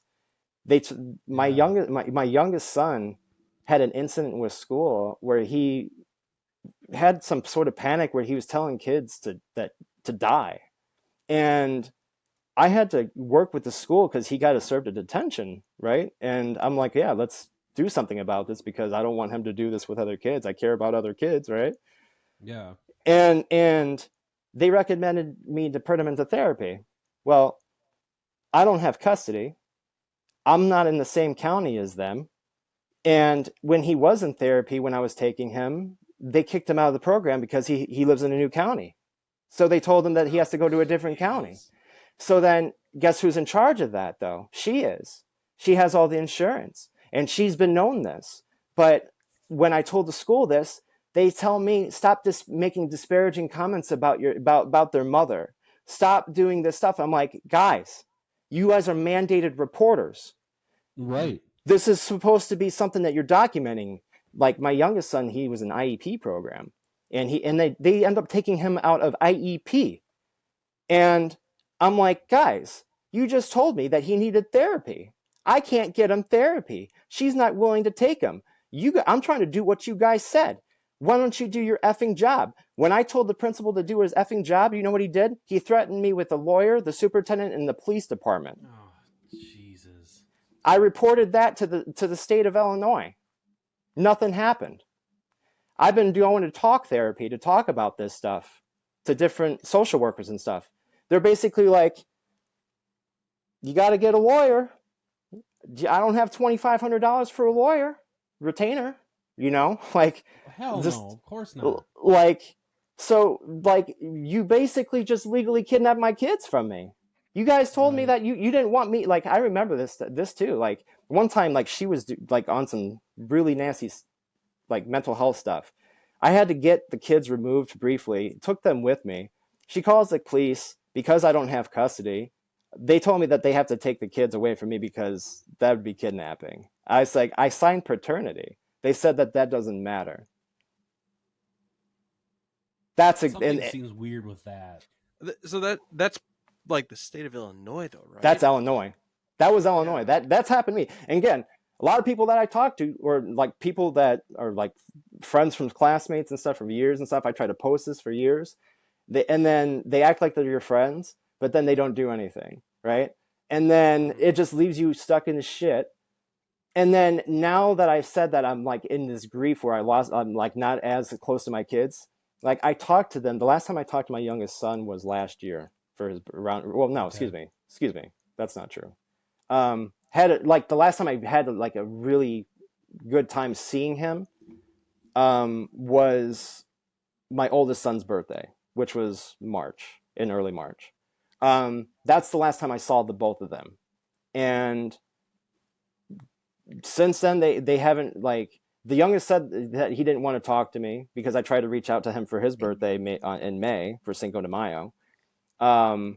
My youngest son had an incident with school where he had some sort of panic where he was telling kids to die, and I had to work with the school because he got served a detention, right? And I'm like, yeah, let's do something about this because I don't want him to do this with other kids. I care about other kids, right? Yeah. And they recommended me to put him into therapy. Well, I don't have custody. I'm not in the same county as them. And when he was in therapy, when I was taking him, they kicked him out of the program because he lives in a new county. So they told him that he has to go to a different county. So then guess who's in charge of that, though? She is. She has all the insurance, and she's been known this. But when I told the school this, they tell me, stop making disparaging comments about their mother. Stop doing this stuff. I'm like, guys, you guys are mandated reporters. Right. This is supposed to be something that you're documenting. Like my youngest son, he was an IEP program, and they end up taking him out of IEP. And I'm like, guys, you just told me that he needed therapy. I can't get him therapy. She's not willing to take him. I'm trying to do what you guys said. Why don't you do your effing job? When I told the principal to do his effing job, you know what he did? He threatened me with a lawyer, the superintendent, and the police department. Oh, Jesus. I reported that to the state of Illinois. Nothing happened. I've been going to talk therapy to talk about this stuff to different social workers and stuff. They're basically like, you got to get a lawyer. I don't have $2,500 for a lawyer retainer, like Hell just, no, of course not. like, so like you basically just legally kidnapped my kids from me. You guys told me that you didn't want me. Like, I remember this too. Like one time, like she was like on some really nasty, like mental health stuff. I had to get the kids removed briefly, took them with me. She calls the police because I don't have custody. They told me that they have to take the kids away from me because that would be kidnapping. I was like, I signed paternity. They said that doesn't matter. Something seems weird with that. So that's like the state of Illinois, though, right? That's Illinois. That was Illinois. Yeah. That's happened to me. And again, a lot of people that I talk to, or like people that are like friends from classmates and stuff from years and stuff, I try to post this for years. And then they act like they're your friends, but then they don't do anything, right? And then it just leaves you stuck in the shit. And then now that I've said that I'm like in this grief where I'm like not as close to my kids. Like I talked to them. The last time I talked to my youngest son was last year for his round. Well, no, excuse me. That's not true. Like the last time I had like a really good time seeing him was my oldest son's birthday, which was in early March. That's the last time I saw the both of them. And since then they haven't, like, the youngest said that he didn't want to talk to me because I tried to reach out to him for his birthday in May for Cinco de Mayo. And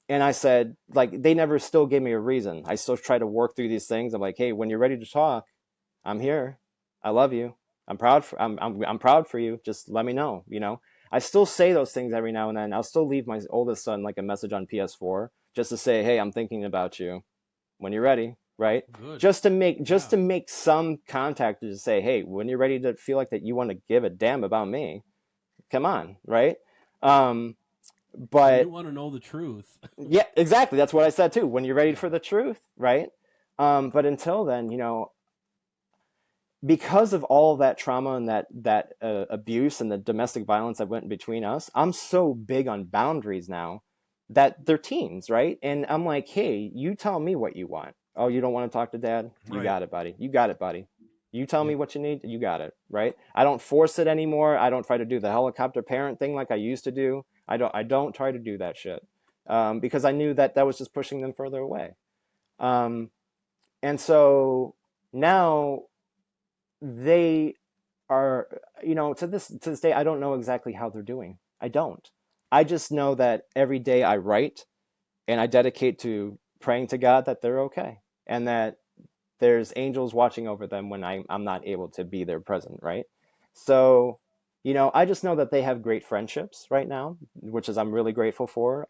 I said, like, they never still gave me a reason. I still try to work through these things. I'm like, hey, when you're ready to talk, I'm here. I love you. I'm proud for you. Just let me know, I still say those things every now and then. I'll still leave my oldest son like a message on PS4 just to say, hey, I'm thinking about you when you're ready, right? Good. Just to make some contact to say, hey, when you're ready to feel like that you want to give a damn about me, come on, right? But you want to know the truth. Yeah, exactly. That's what I said too. When you're ready for the truth, right? But until then, because of all that trauma and that abuse and the domestic violence that went between us, I'm so big on boundaries now that they're teens, right? And I'm like, hey, you tell me what you want. Oh, you don't want to talk to dad? You Right. got it, buddy. You got it, buddy. You tell me Yep. what you need, you got it, right? I don't force it anymore. I don't try to do the helicopter parent thing like I used to do. I don't try to do that shit. Because I knew that was just pushing them further away. Um, and so now they are, to this day, I don't know exactly how they're doing. I don't. I just know that every day I write and I dedicate to praying to God that they're okay and that there's angels watching over them when I'm not able to be there present, right? So, I just know that they have great friendships right now, which is I'm really grateful for.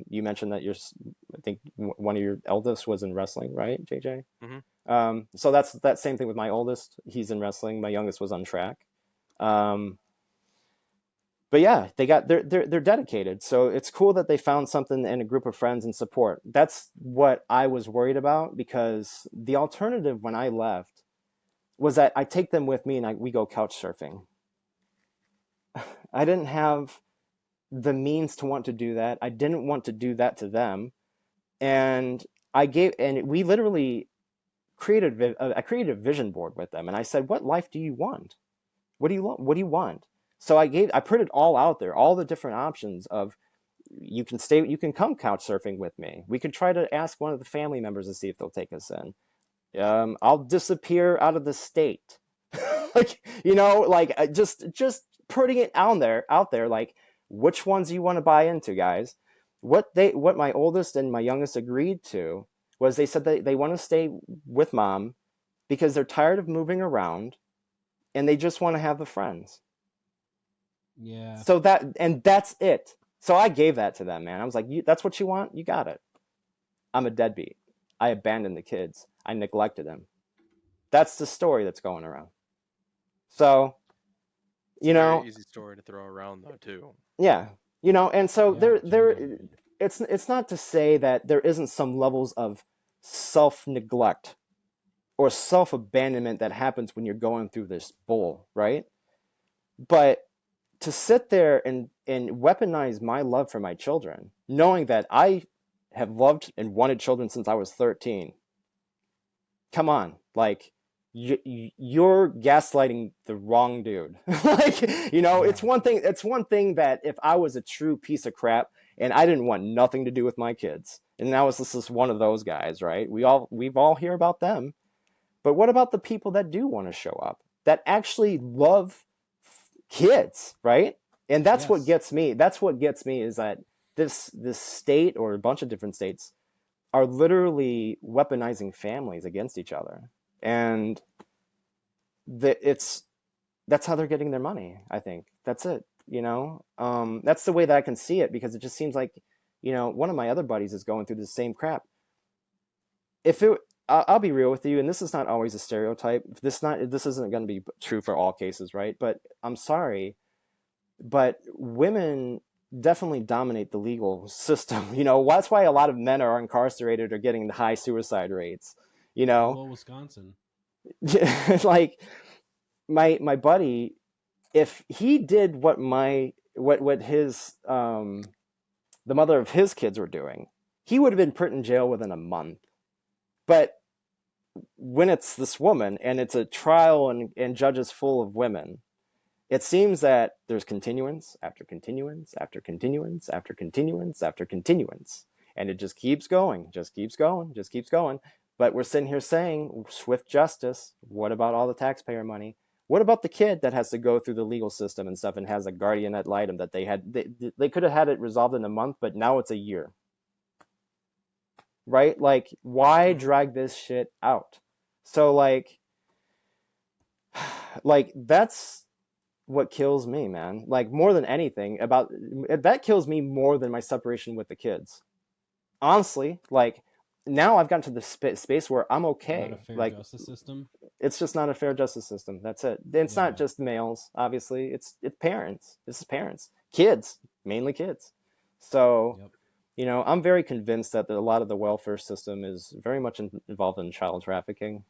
You mentioned that I think one of your eldest was in wrestling, right, JJ? Hmm. So that's that same thing with my oldest. He's in wrestling. My youngest was on track. Um, but yeah, they're dedicated. So it's cool that they found something in a group of friends and support. That's what I was worried about because the alternative when I left was that I take them with me and we go couch surfing. I didn't have the means to want to do that. I didn't want to do that to them, and we literally I created a vision board with them, and I said, "What life do you want? What do you want? What do you want?" So I put it all out there, all the different options of you can come couch surfing with me. We could try to ask one of the family members to see if they'll take us in. I'll disappear out of the state. Like, just putting it out there, like, which ones you want to buy into, guys. What my oldest and my youngest agreed to was they said they want to stay with mom because they're tired of moving around and they just want to have the friends. Yeah. So that's it. So I gave that to them, man. I was like, that's what you want? You got it. I'm a deadbeat. I abandoned the kids. I neglected them. That's the story that's going around. So, It's a you very know, easy story to throw around, though, too. yeah, and so Yeah. there Genuinely. it's not to say that there isn't some levels of self-neglect or self-abandonment that happens when you're going through this bull, right? But to sit there and weaponize my love for my children, knowing that I have loved and wanted children since I was 13. Come on, like you're gaslighting the wrong dude. Like, it's Yeah. one thing that if I was a true piece of crap and I didn't want nothing to do with my kids, and now this is one of those guys, right? We've all hear about them. But what about the people that do want to show up, that actually love kids, right? And that's what Yes. gets me. That's what gets me is that this state or a bunch of different states are literally weaponizing families against each other. And it's that's how they're getting their money, I think. That's it. That's the way that I can see it because it just seems like, one of my other buddies is going through the same crap. If it I'll be real with you, and this is not always a stereotype. This isn't going to be true for all cases, right? But I'm sorry, but women definitely dominate the legal system. That's why a lot of men are incarcerated or getting the high suicide rates. You know, Hello, Wisconsin. like my buddy, if he did what his the mother of his kids were doing, he would have been put in jail within a month. But when it's this woman and it's a trial and judges full of women, it seems that there's continuance after continuance after continuance after continuance after continuance. And it just keeps going, just keeps going, just keeps going. But we're sitting here saying swift justice. What about all the taxpayer money? What about the kid that has to go through the legal system and stuff and has a guardian ad litem that they could have had it resolved in a month, but now it's a year, right? Like, why Hmm. drag this shit out? So like that's what kills me, man. Like, more than anything about that kills me more than my separation with the kids. Honestly, like, now I've gotten to the space where I'm Not a okay. fair Like, justice system. it's just not a fair justice system. That's it. It's not Yeah. just males, obviously. It's parents. This is parents, kids, mainly kids. So, Yep. I'm very convinced that a lot of the welfare system is very much involved in child trafficking,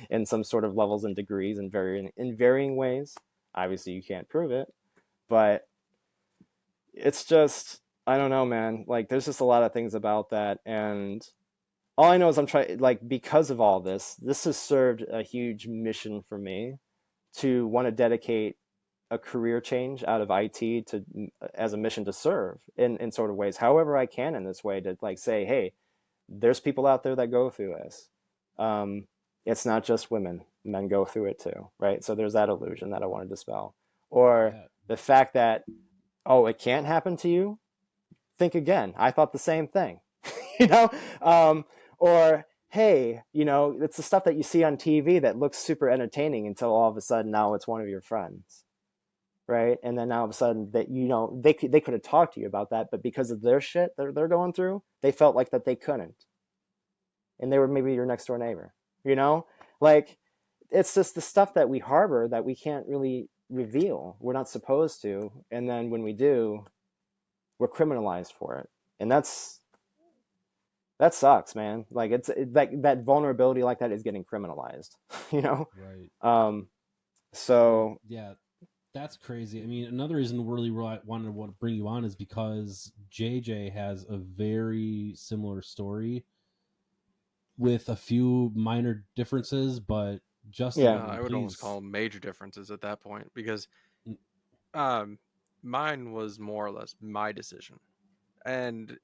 in some sort of levels and degrees in varying ways. Obviously, you can't prove it, but it's just, I don't know, man. Like, there's just a lot of things about that, and all I know is I'm trying, like, because of all this has served a huge mission for me to want to dedicate a career change out of IT to as a mission to serve in sort of ways, however I can in this way, to like say, hey, there's people out there that go through this. It's not just women; men go through it too, right? So there's that illusion that I want to dispel, or Yeah. the fact that, oh, it can't happen to you. Think again. I thought the same thing, you know. Or hey, it's the stuff that you see on TV that looks super entertaining until all of a sudden now it's one of your friends, right? And then all of a sudden that they could have talked to you about that, but because of their shit they're going through, they felt like that they couldn't, and they were maybe your next door neighbor, like it's just the stuff that we harbor that we can't really reveal. We're not supposed to, and then when we do, we're criminalized for it, and that sucks, man. Like like that vulnerability like that is getting criminalized, you know. Right. So Yeah, that's crazy. I mean, another reason we really wanted to bring you on is because JJ has a very similar story with a few minor differences, but Justin, yeah, I would almost call them major differences at that point, because mine was more or less my decision. And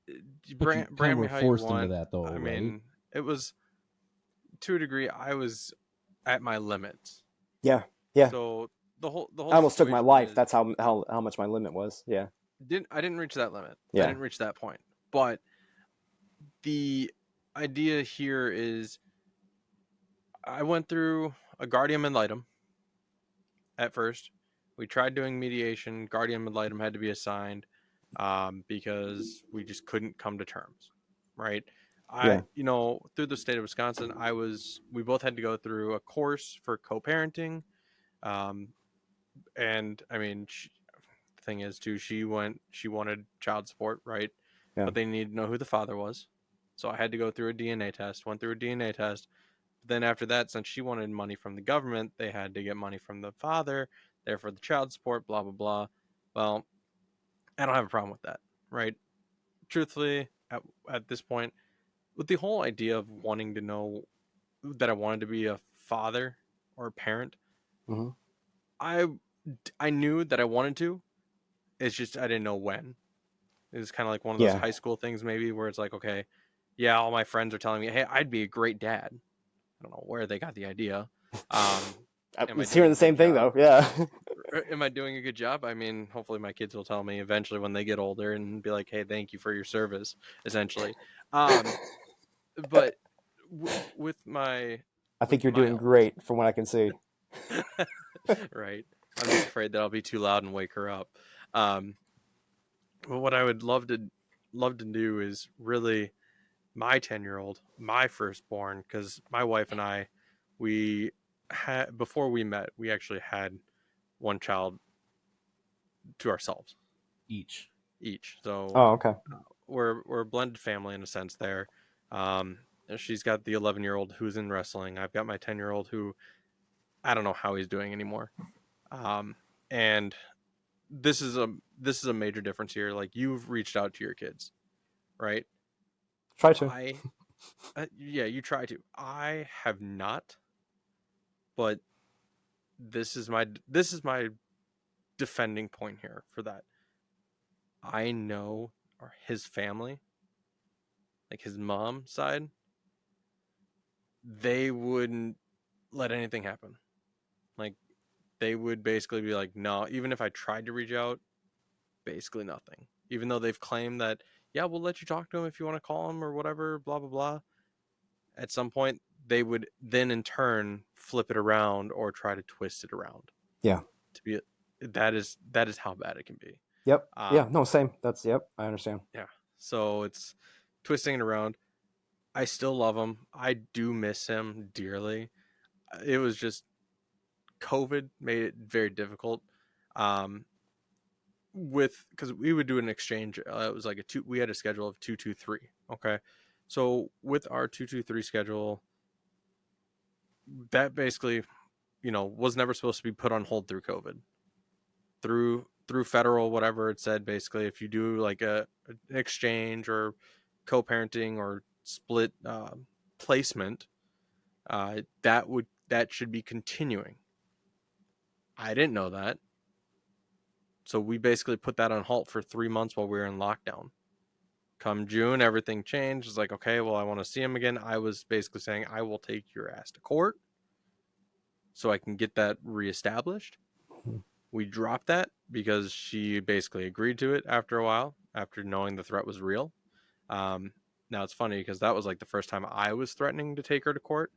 but you brand kind of me were how you forced into want. that, though, I right? mean, it was, to a degree, I was at my limits. yeah, yeah. So the whole I almost took my situation life. is, That's how much my limit was. Yeah, I didn't reach that limit. I yeah, didn't reach that point. But the idea here is, I went through a guardian ad litem at first. We tried doing mediation. Guardian ad litem had to be assigned, because we just couldn't come to terms, right? yeah, Through the state of Wisconsin, we both had to go through a course for co-parenting. Um, and I mean, the thing is too, she wanted child support, right? yeah, But they needed to know who the father was. So I had to go through a DNA test, went through a DNA test. Then after that, since she wanted money from the government, they had to get money from the father, therefore the child support, blah, blah, blah. Well, I don't have a problem with that, right? Truthfully, at this point, with the whole idea of wanting to know that I wanted to be a father or a parent, hmm I knew that I wanted to. It's just I didn't know when. It was kind of like one of those yeah. high school things, maybe, where it's like, okay, yeah, all my friends are telling me, hey, I'd be a great dad. I don't know where they got the idea. I Am I was doing hearing a the same good thing job? though. Yeah, Am I doing a good job? I mean, hopefully my kids will tell me eventually when they get older and be like, hey, thank you for your service, essentially. But with my I think you're doing eldest, great from what I can see. right? I'm just afraid that I'll be too loud and wake her up. Um, but what I would love to do is really my 10-year-old, my firstborn, because my wife and I, we had, before we met, we actually had one child to ourselves Each. So Oh, okay. we're a blended family in a sense there. Um, she's got the 11-year-old who's in wrestling. I've got my 10-year-old who I don't know how he's doing anymore. And this is a major difference here. Like, you've reached out to your kids, right? Try to. Yeah, you try to. I have not, but this is my defending point here for that. I know his family, like his mom side, they wouldn't let anything happen. Like, they would basically be like, no, even if I tried to reach out, basically nothing. Even though they've claimed that, yeah, we'll let you talk to him if you want to call him or whatever, blah, blah, blah. At some point, they would then in turn flip it around or try to twist it around Yeah. to be, that is how bad it can be. Yep. Yeah. Um, No. Same. Yep. I understand. yeah. So it's twisting it around. I still love him. I do miss him dearly. It was just COVID made it very difficult. Um, because we would do an exchange. It was like we had a schedule of 2-2-3. Okay. So with our 2-2-3 schedule, that basically, was never supposed to be put on hold through COVID. Through federal, whatever it said, basically, if you do like an exchange or co-parenting or split placement, that should be continuing. I didn't know that. So we basically put that on halt for 3 months while we were in lockdown. Come June, everything changed. It's like, okay, well, I want to see him again. I was basically saying, I will take your ass to court so I can get that reestablished. We dropped that because she basically agreed to it after a while, after knowing the threat was real. Now it's funny because that was like the first time I was threatening to take her to court.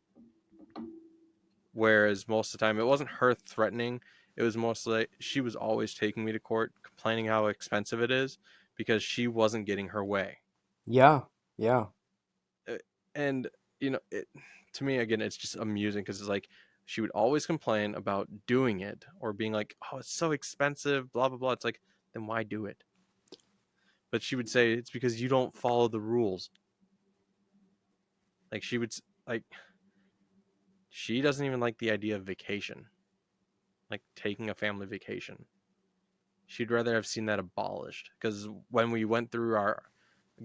Whereas most of the time it wasn't her threatening. It was mostly she was always taking me to court, complaining how expensive it is because she wasn't getting her way. Yeah, yeah. And, to me, again, it's just amusing because it's like she would always complain about doing it or being like, oh, it's so expensive, blah, blah, blah. It's like, then why do it? But she would say it's because you don't follow the rules. Like she would, like, she doesn't even like the idea of vacation, like taking a family vacation. She'd rather have seen that abolished because when we went through our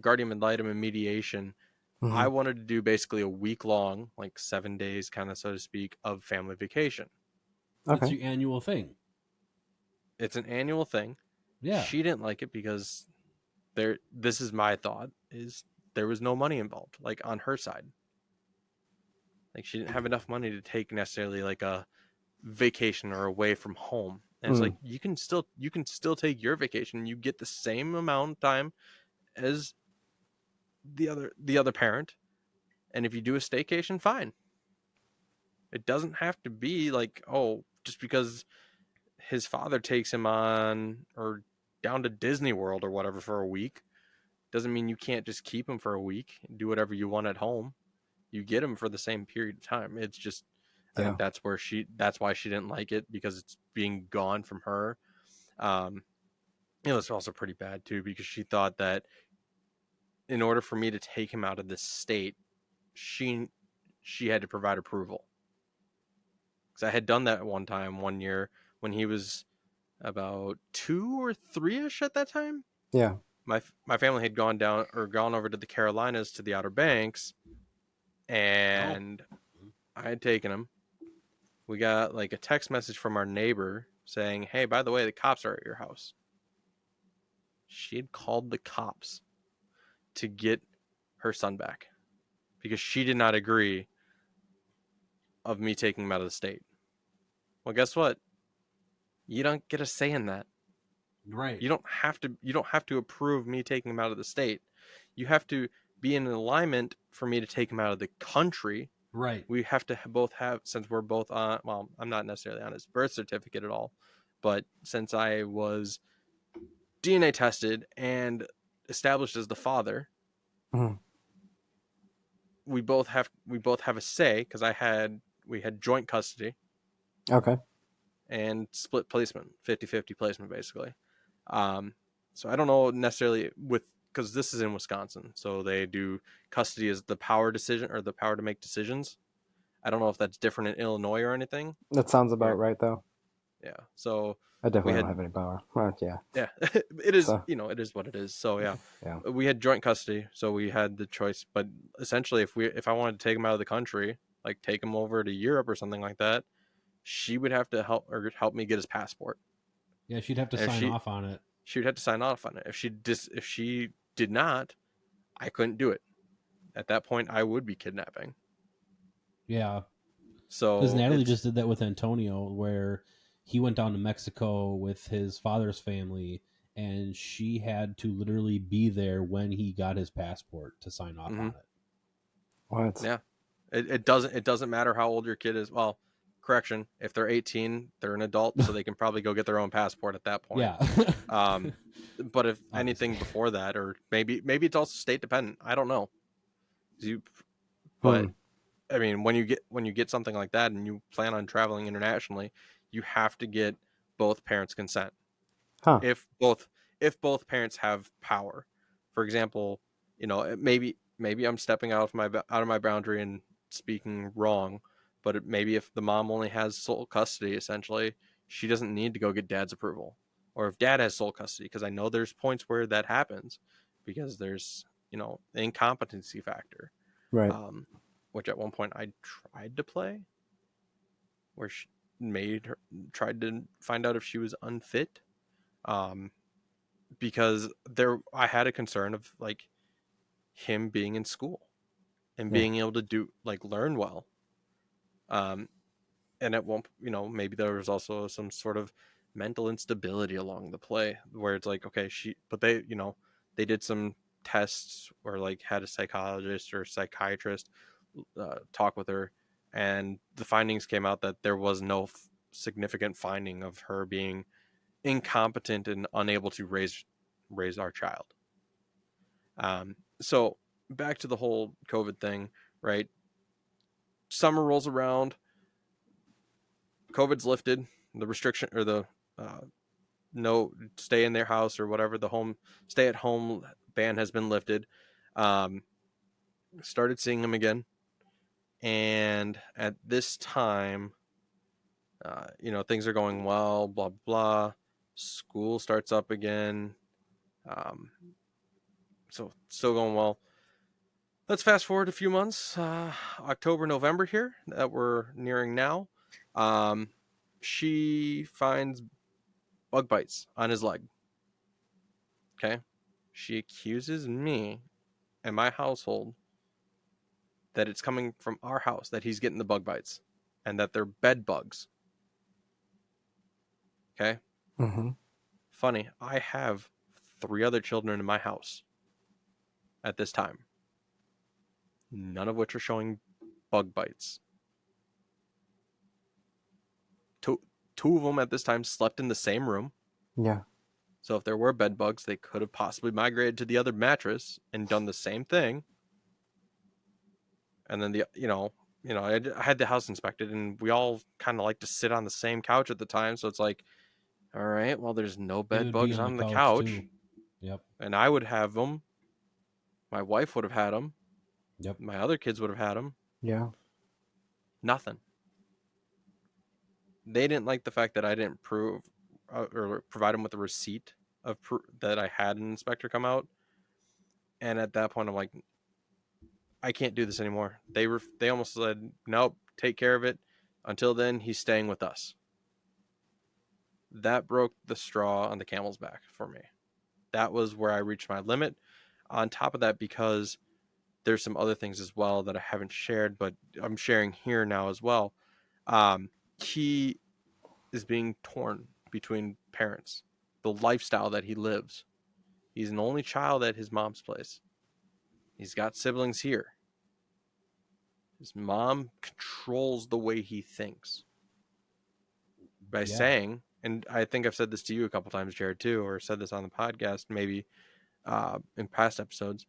guardian ad litem and mediation, I Mhm. wanted to do basically a week long, like 7 days, kind of so to speak, of family vacation. That's Okay. your annual thing. It's an annual thing. Yeah. She didn't like it because this is my thought, is there was no money involved, like on her side. Like she didn't have enough money to take necessarily like a vacation or away from home. And it's like you can still take your vacation. You get the same amount of time as the other parent. And if you do a staycation, fine. It doesn't have to be like, oh, just because his father takes him on or down to Disney World or whatever for a week doesn't mean you can't just keep him for a week and do whatever you want at home. You get him for the same period of time. It's just, I think Yeah. that's why she didn't like it, because it's being gone from her. It's also pretty bad too, because she thought that in order for me to take him out of this state, she had to provide approval. Because I had done that one year when he was about 2 or 3ish at that time. Yeah. My family had gone over to the Carolinas to the Outer Banks, and I had taken him. We got like a text message from our neighbor saying, "Hey, by the way, the cops are at your house." She had called the cops to get her son back because she did not agree of me taking him out of the state. Well, guess what? You don't get a say in that. Right. You don't have to approve me taking him out of the state. You have to be in alignment for me to take him out of the country. Right. We have to both have, since we're both on, well, I'm not necessarily on his birth certificate at all, but since I was DNA tested and established as the father, Mhm. we both have a say, because we had joint custody Okay. and split placement, 50-50 placement basically. So I don't know necessarily because this is in Wisconsin, so they do custody as the power decision, or the power to make decisions. I don't know if that's different in Illinois or anything. That sounds about Where, right, though. yeah. So I we definitely don't had, have any power. Right, yeah. yeah, it is, So, it is what it is. So yeah, yeah. we had joint custody, so we had the choice. But essentially, if I wanted to take him out of the country, like take him over to Europe or something like that, she would have to help me get his passport. Yeah, she'd have to And sign off on it. she would have to sign off on it. If she did not, I couldn't do it. At that point, I would be kidnapping. Yeah. So Because Natalie just did that with Antonio, where he went down to Mexico with his father's family, and she had to literally be there when he got his passport to sign off on it. What? Yeah, it doesn't matter how old your kid is. Well, correction, if they're 18, they're an adult, so they can probably go get their own passport at that point. Yeah. But if anything before that, or maybe it's also state dependent. I don't know. But I mean, when you get something like that and you plan on traveling internationally, you have to get both parents' consent. Huh. If both parents have power. For example, maybe I'm stepping out of my boundary and speaking wrong, but maybe if the mom only has sole custody, essentially, she doesn't need to go get dad's approval. Or if dad has sole custody, because I know there's points where that happens, because there's, incompetency factor. Right. Which at one point I tried to play, where she tried to find out if she was unfit, because I had a concern of like him being in school and Yeah. being able to learn well. And it won't, maybe there was also some sort of mental instability along the play where it's like, okay, but they did some tests or like had a psychologist or psychiatrist talk with her, and the findings came out that there was no significant finding of her being incompetent and unable to raise our child. So back to the whole COVID thing, right? Summer rolls around, COVID's lifted, the restriction or the no stay in their house or whatever, the home stay at home ban has been lifted. Started seeing him again, and at this time, things are going well, blah blah. School starts up again, so still going well. Let's fast forward a few months, October, November here that we're nearing now. She finds bug bites on his leg. Okay. She accuses me and my household that it's coming from our house that he's getting the bug bites and that they're bed bugs. Okay. Mm-hmm. Funny, I have 3 other children in my house at this time, none of which are showing bug bites. Two of them at this time slept in the same room. Yeah. So if there were bed bugs, they could have possibly migrated to the other mattress and done the same thing. And then I had the house inspected, and we all kind of like to sit on the same couch at the time. So it's like, all right, well, there's no They bed would be bugs on the couch couch, too. Yep. and I would have them. My wife would have had them. Yep. My other kids would have had them. Yeah. Nothing. They didn't like the fact that I didn't prove or provide them with a receipt of that I had an inspector come out. And at that point, I'm like, I can't do this anymore. They almost said, nope, take care of it. Until then, he's staying with us. That broke the straw on the camel's back for me. That was where I reached my limit. On top of that, because there's some other things as well that I haven't shared, but I'm sharing here now as well. He is being torn between parents, the lifestyle that he lives. He's an only child at his mom's place. He's got siblings here. His mom controls the way he thinks by saying, and I think I've said this to you a couple times, Jared, too, or said this on the podcast, maybe in past episodes.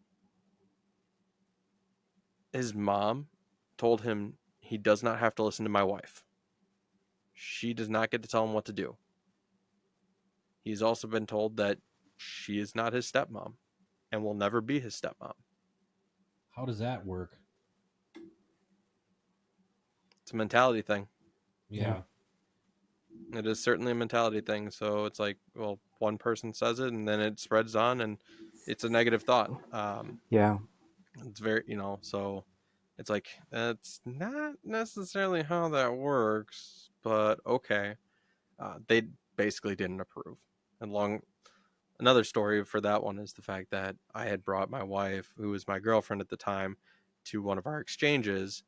His mom told him he does not have to listen to my wife. She does not get to tell him what to do. He's also been told that she is not his stepmom and will never be his stepmom. How does that work? It's a mentality thing. Yeah. It is certainly a mentality thing. So it's like, well, one person says it and then it spreads on and it's a negative thought. Yeah. It's very, so it's like, that's not necessarily how that works, but okay. They basically didn't approve. And another story for that one is the fact that I had brought my wife, who was my girlfriend at the time, to one of our exchanges,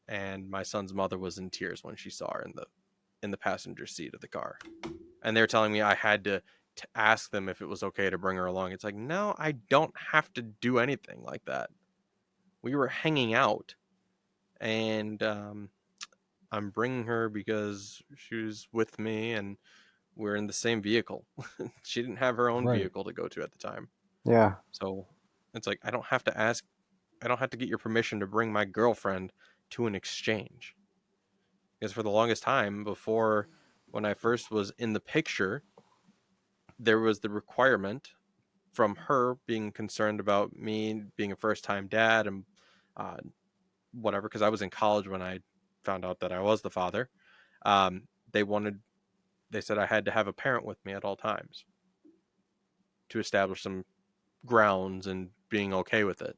and my son's mother was in tears when she saw her in the passenger seat of the car. And they're telling me I had to ask them if it was okay to bring her along. It's like, no, I don't have to do anything like that. We were hanging out, and I'm bringing her because she was with me, and we're in the same vehicle. She didn't have her own vehicle to go to at the time. Yeah. So it's like, I don't have to get your permission to bring my girlfriend to an exchange. Because for the longest time, before when I first was in the picture, there was the requirement from her being concerned about me being a first-time dad and whatever, because I was in college when I found out that I was the father. They said I had to have a parent with me at all times to establish some grounds and being okay with it.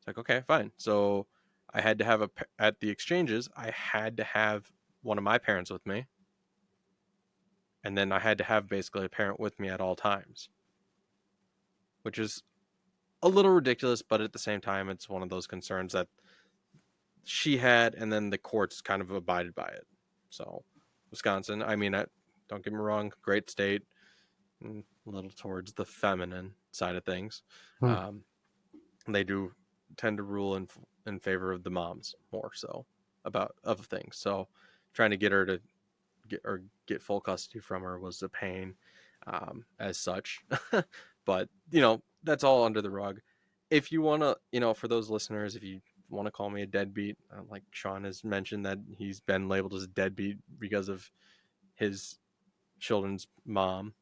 It's like, okay, fine. So I had to have at the exchanges, I had to have one of my parents with me. And then I had to have basically a parent with me at all times, which is a little ridiculous, but at the same time, it's one of those concerns that she had, and then the courts kind of abided by it. So Wisconsin, I mean, don't get me wrong, great state, a little towards the feminine side of things. They do tend to rule in favor of the moms more so of things. So trying to get her to get full custody from her was a pain, as such. But that's all under the rug. If you want to, for those listeners, if you want to call me a deadbeat, like Sean has mentioned that he's been labeled as a deadbeat because of his children's mom,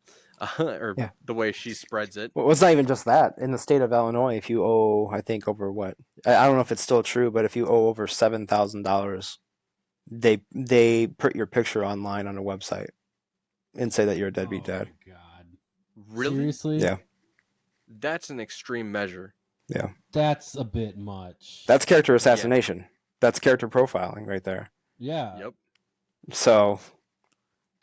or Yeah. the way she spreads it. Well, it's not even just that. In the state of Illinois, if you owe, I think over what? I don't know if it's still true, but if you owe over $7,000, they put your picture online on a website and say that you're a deadbeat dad. My God. Really? Seriously? Yeah. That's an extreme measure. Yeah. That's a bit much. That's character assassination. That's character profiling right there. Yeah. Yep. So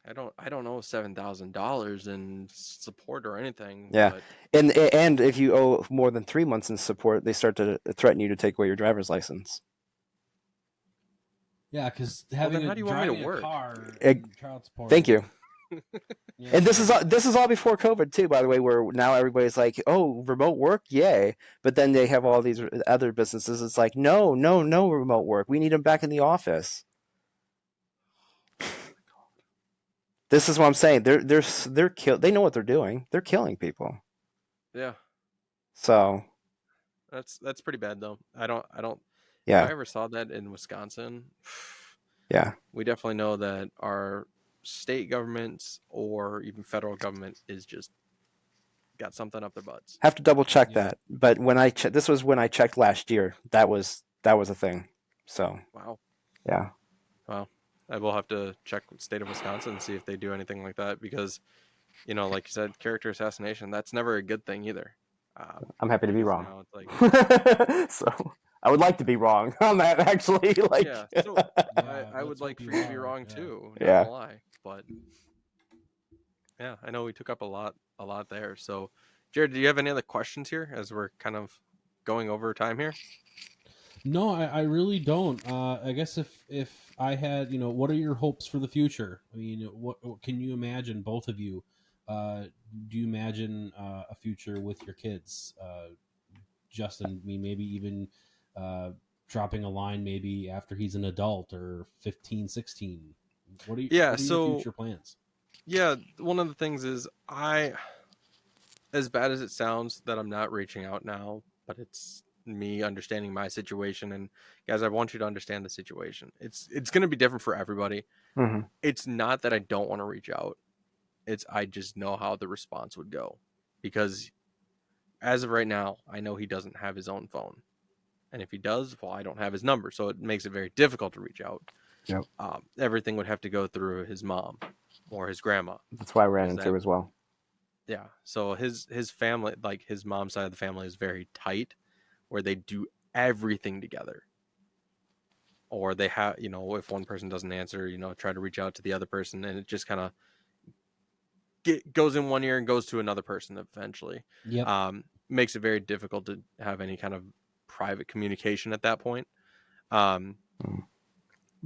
I don't know $7,000 in support or anything. yeah, But and if you owe more than 3 months in support, they start to threaten you to take away your driver's license. Yeah, because then having how do you want me to driving a work? car Egg- and child support. Thank you. Yeah. And this is all before COVID too, by the way, where now everybody's like, oh, remote work, yay. But then they have all these other businesses. It's like, no remote work. We need them back in the office. This is what I'm saying. They're they know what they're doing. They're killing people. Yeah, So that's pretty bad though. I don't. If yeah, I ever saw that in Wisconsin, yeah. we definitely know that our state governments or even federal government is just got something up their butts. Have to double check Yeah. that. But when this was when I checked last year. That was a thing. So Wow. yeah. Well, I will have to check with the state of Wisconsin and see if they do anything like that because, like you said, character assassination, that's never a good thing either. I'm happy to be because wrong. now it's like, So I would like to be wrong on that actually. Like yeah, so I would let's like hope for you to be are, wrong yeah. too. Not Yeah. gonna lie, but yeah, I know we took up a lot there. So, Jared, do you have any other questions here as we're kind of going over time here? No, I really don't. I guess if I had, what are your hopes for the future? I mean, what can you imagine, both of you? Do you imagine a future with your kids? Justin, I mean, maybe even dropping a line maybe after he's an adult or 15, 16. What are your future plans? Yeah, one of the things is as bad as it sounds that I'm not reaching out now, but it's me understanding my situation. And guys, I want you to understand the situation. It's going to be different for everybody. Mm-hmm. It's not that I don't want to reach out. It's I just know how the response would go because as of right now, I know he doesn't have his own phone. And if he does, well, I don't have his number. So it makes it very difficult to reach out. Yep. Everything would have to go through his mom or his grandma. That's why I ran into as well. Yeah. So his family, like his mom's side of the family, is very tight, where they do everything together. Or they have, if one person doesn't answer, try to reach out to the other person, and it just kind of goes in one ear and goes to another person eventually. Yep. Makes it very difficult to have any kind of private communication at that point.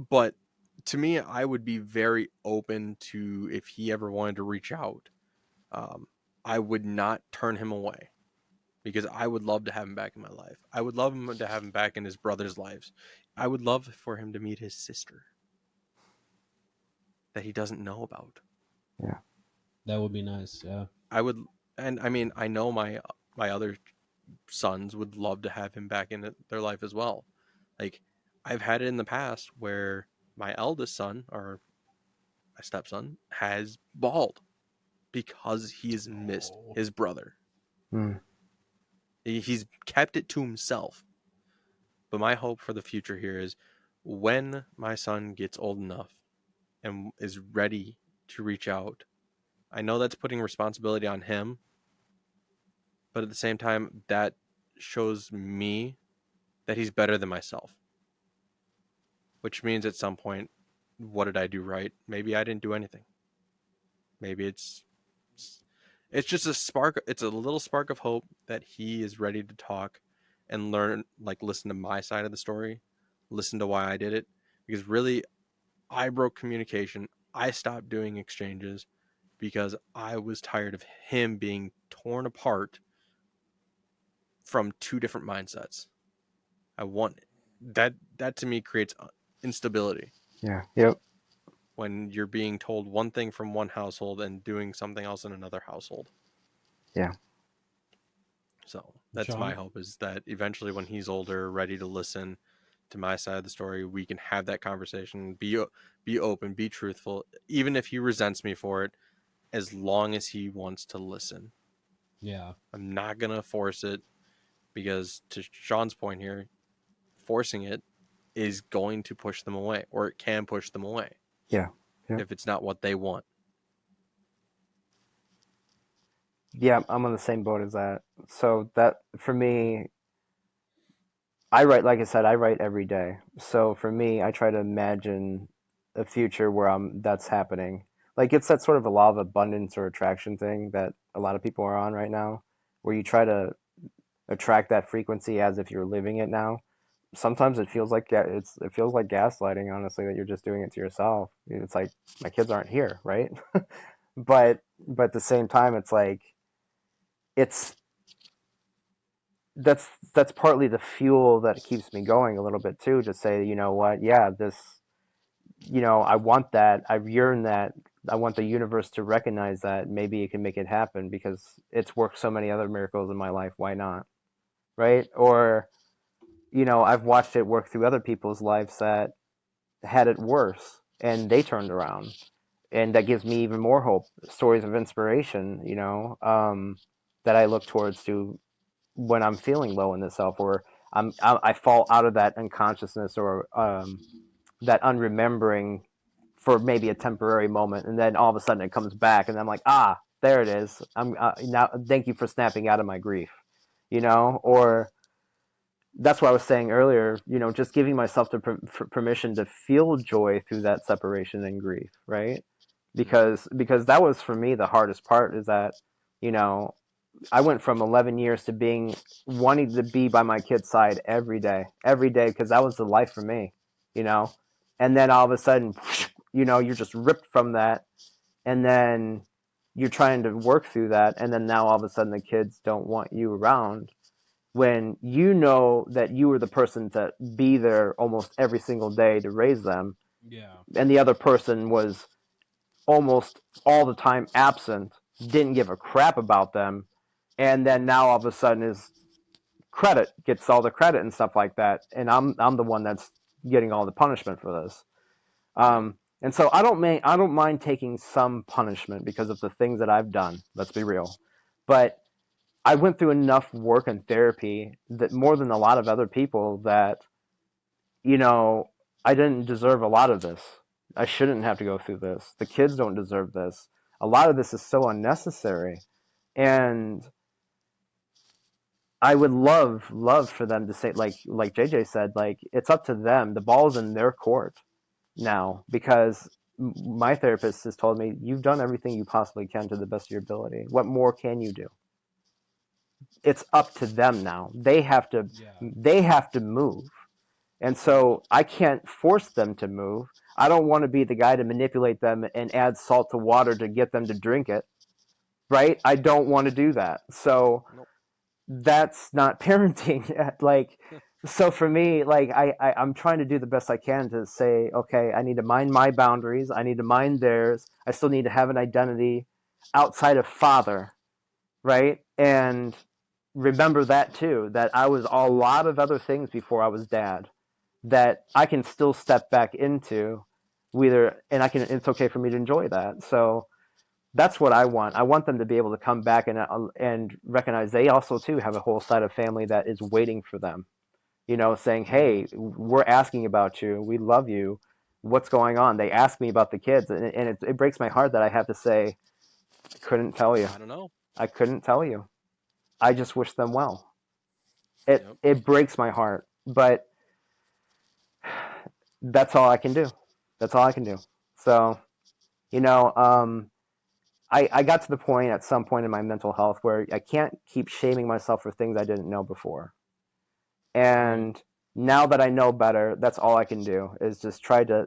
But to me, I would be very open to if he ever wanted to reach out. I would not turn him away because I would love to have him back in my life. I would love him to have him back in his brother's lives. I would love for him to meet his sister that he doesn't know about. Yeah. That would be nice. Yeah. I would, and I mean, I know my other sons would love to have him back in their life as well. Like I've had it in the past where my eldest son or my stepson has bawled because he's missed his brother. He's kept it to himself. But my hope for the future here is when my son gets old enough and is ready to reach out, I know that's putting responsibility on him, but at the same time, that shows me that he's better than myself. Which means at some point, what did I do right? Maybe I didn't do anything. Maybe it's just a spark. It's a little spark of hope that he is ready to talk and learn, like listen to my side of the story, listen to why I did it. Because really, I broke communication. I stopped doing exchanges because I was tired of him being torn apart from two different mindsets. I want that. That to me creates instability. Yeah. Yep. When you're being told one thing from one household and doing something else in another household. Yeah. So that's Sean? my hope, is that eventually when he's older, ready to listen to my side of the story, we can have that conversation, be open, be truthful, even if he resents me for it, as long as he wants to listen. Yeah. I'm not going to force it, because to Sean's point here, forcing it is going to push them away, or it can push them away. Yeah. If it's not what they want. Yeah, I'm on the same boat as that. So that for me, I write, like I said, I write every day. So for me, I try to imagine a future where that's happening. Like it's that sort of a law of abundance or attraction thing that a lot of people are on right now, where you try to attract that frequency as if you're living it now. Sometimes it feels like it feels like gaslighting, honestly, that you're just doing it to yourself. It's like my kids aren't here, right? But at the same time, it's like it's that's partly the fuel that keeps me going a little bit too. To say, you know what, yeah, this, I want that, I've yearned that, I want the universe to recognize that maybe it can make it happen because it's worked so many other miracles in my life. Why not, right? Or I've watched it work through other people's lives that had it worse and they turned around, and that gives me even more hope. Stories of inspiration, that I look towards to when I'm feeling low in the self, or I fall out of that unconsciousness, or that unremembering for maybe a temporary moment, and then all of a sudden it comes back, and I'm like, there it is. I'm now. Thank you for snapping out of my grief, or that's what I was saying earlier. Just giving myself the permission to feel joy through that separation and grief, right? Because that was for me the hardest part, is that you know I went from 11 years to wanting to be by my kid's side every day, because that was the life for me, and then all of a sudden, you're just ripped from that, and then you're trying to work through that, and then now all of a sudden the kids don't want you around, when you know that you were the person to be there almost every single day to raise them, Yeah. and the other person was almost all the time absent, didn't give a crap about them, and then now all of a sudden gets all the credit and stuff like that, and I'm the one that's getting all the punishment for this. And so I don't mind taking some punishment because of the things that I've done. Let's be real, but I went through enough work and therapy, that more than a lot of other people, that I didn't deserve a lot of this. I shouldn't have to go through this. The kids don't deserve this. A lot of this is so unnecessary, and I would love for them to say, like JJ said, like, it's up to them. The ball's in their court now, because my therapist has told me, you've done everything you possibly can to the best of your ability. What more can you do? It's up to them now. They have to move. And so I can't force them to move. I don't want to be the guy to manipulate them and add salt to water to get them to drink it, right? I don't want to do that. So Nope. That's not parenting. Like, so for me, like, I'm trying to do the best I can to say, okay, I need to mind my boundaries. I need to mind theirs. I still need to have an identity outside of father, right? And remember that too, that I was a lot of other things before I was dad, that I can still step back into, and it's okay for me to enjoy that. So that's what I want. I want them to be able to come back and recognize they also too have a whole side of family that is waiting for them, saying, hey, we're asking about you. We love you. What's going on? They ask me about the kids, and it breaks my heart that I have to say, I couldn't tell you. I don't know. I couldn't tell you. I just wish them well. It Yep. it breaks my heart. but that's all I can do. That's all I can do. So, you know, I got to the point at some point in my mental health where I can't keep shaming myself for things I didn't know before. And now that I know better, that's all I can do is just try to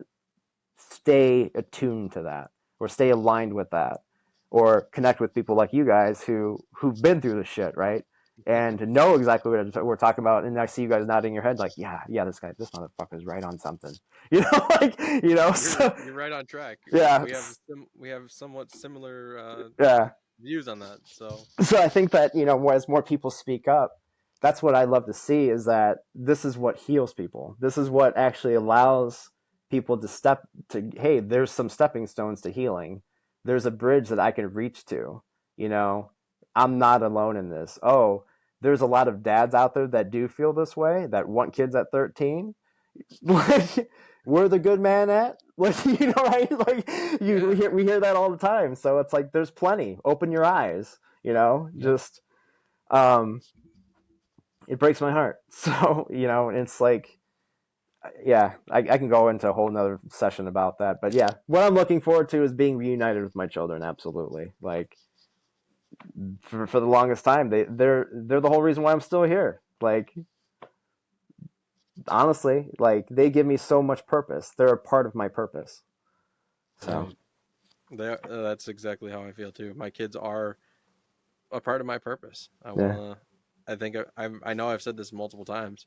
stay attuned to that or stay aligned with that or connect with people like you guys who've been through the shit, right? And to know exactly what we're talking about. And I see you guys nodding your head like, yeah, this motherfucker's right on something, like, so, You're right on track. yeah, We have somewhat similar yeah. views on that. So So I think that, as more people speak up, that's what I love to see, is that this is what heals people. This is what actually allows people hey, there's some stepping stones to healing. There's a bridge that I can reach to, I'm not alone in this. Oh, there's a lot of dads out there that do feel this way, that want kids at 13. Like, where the good man at? Like, right? Like, we hear that all the time. So it's like, there's plenty. Open your eyes, just, it breaks my heart. So, it's like, yeah, I can go into a whole nother session about that. But yeah, what I'm looking forward to is being reunited with my children. Absolutely. Like, for the longest time, they're the whole reason why I'm still here. Like, honestly, like, they give me so much purpose. They're a part of my purpose. So that's exactly how I feel too. My kids are a part of my purpose. yeah, I know I've said this multiple times.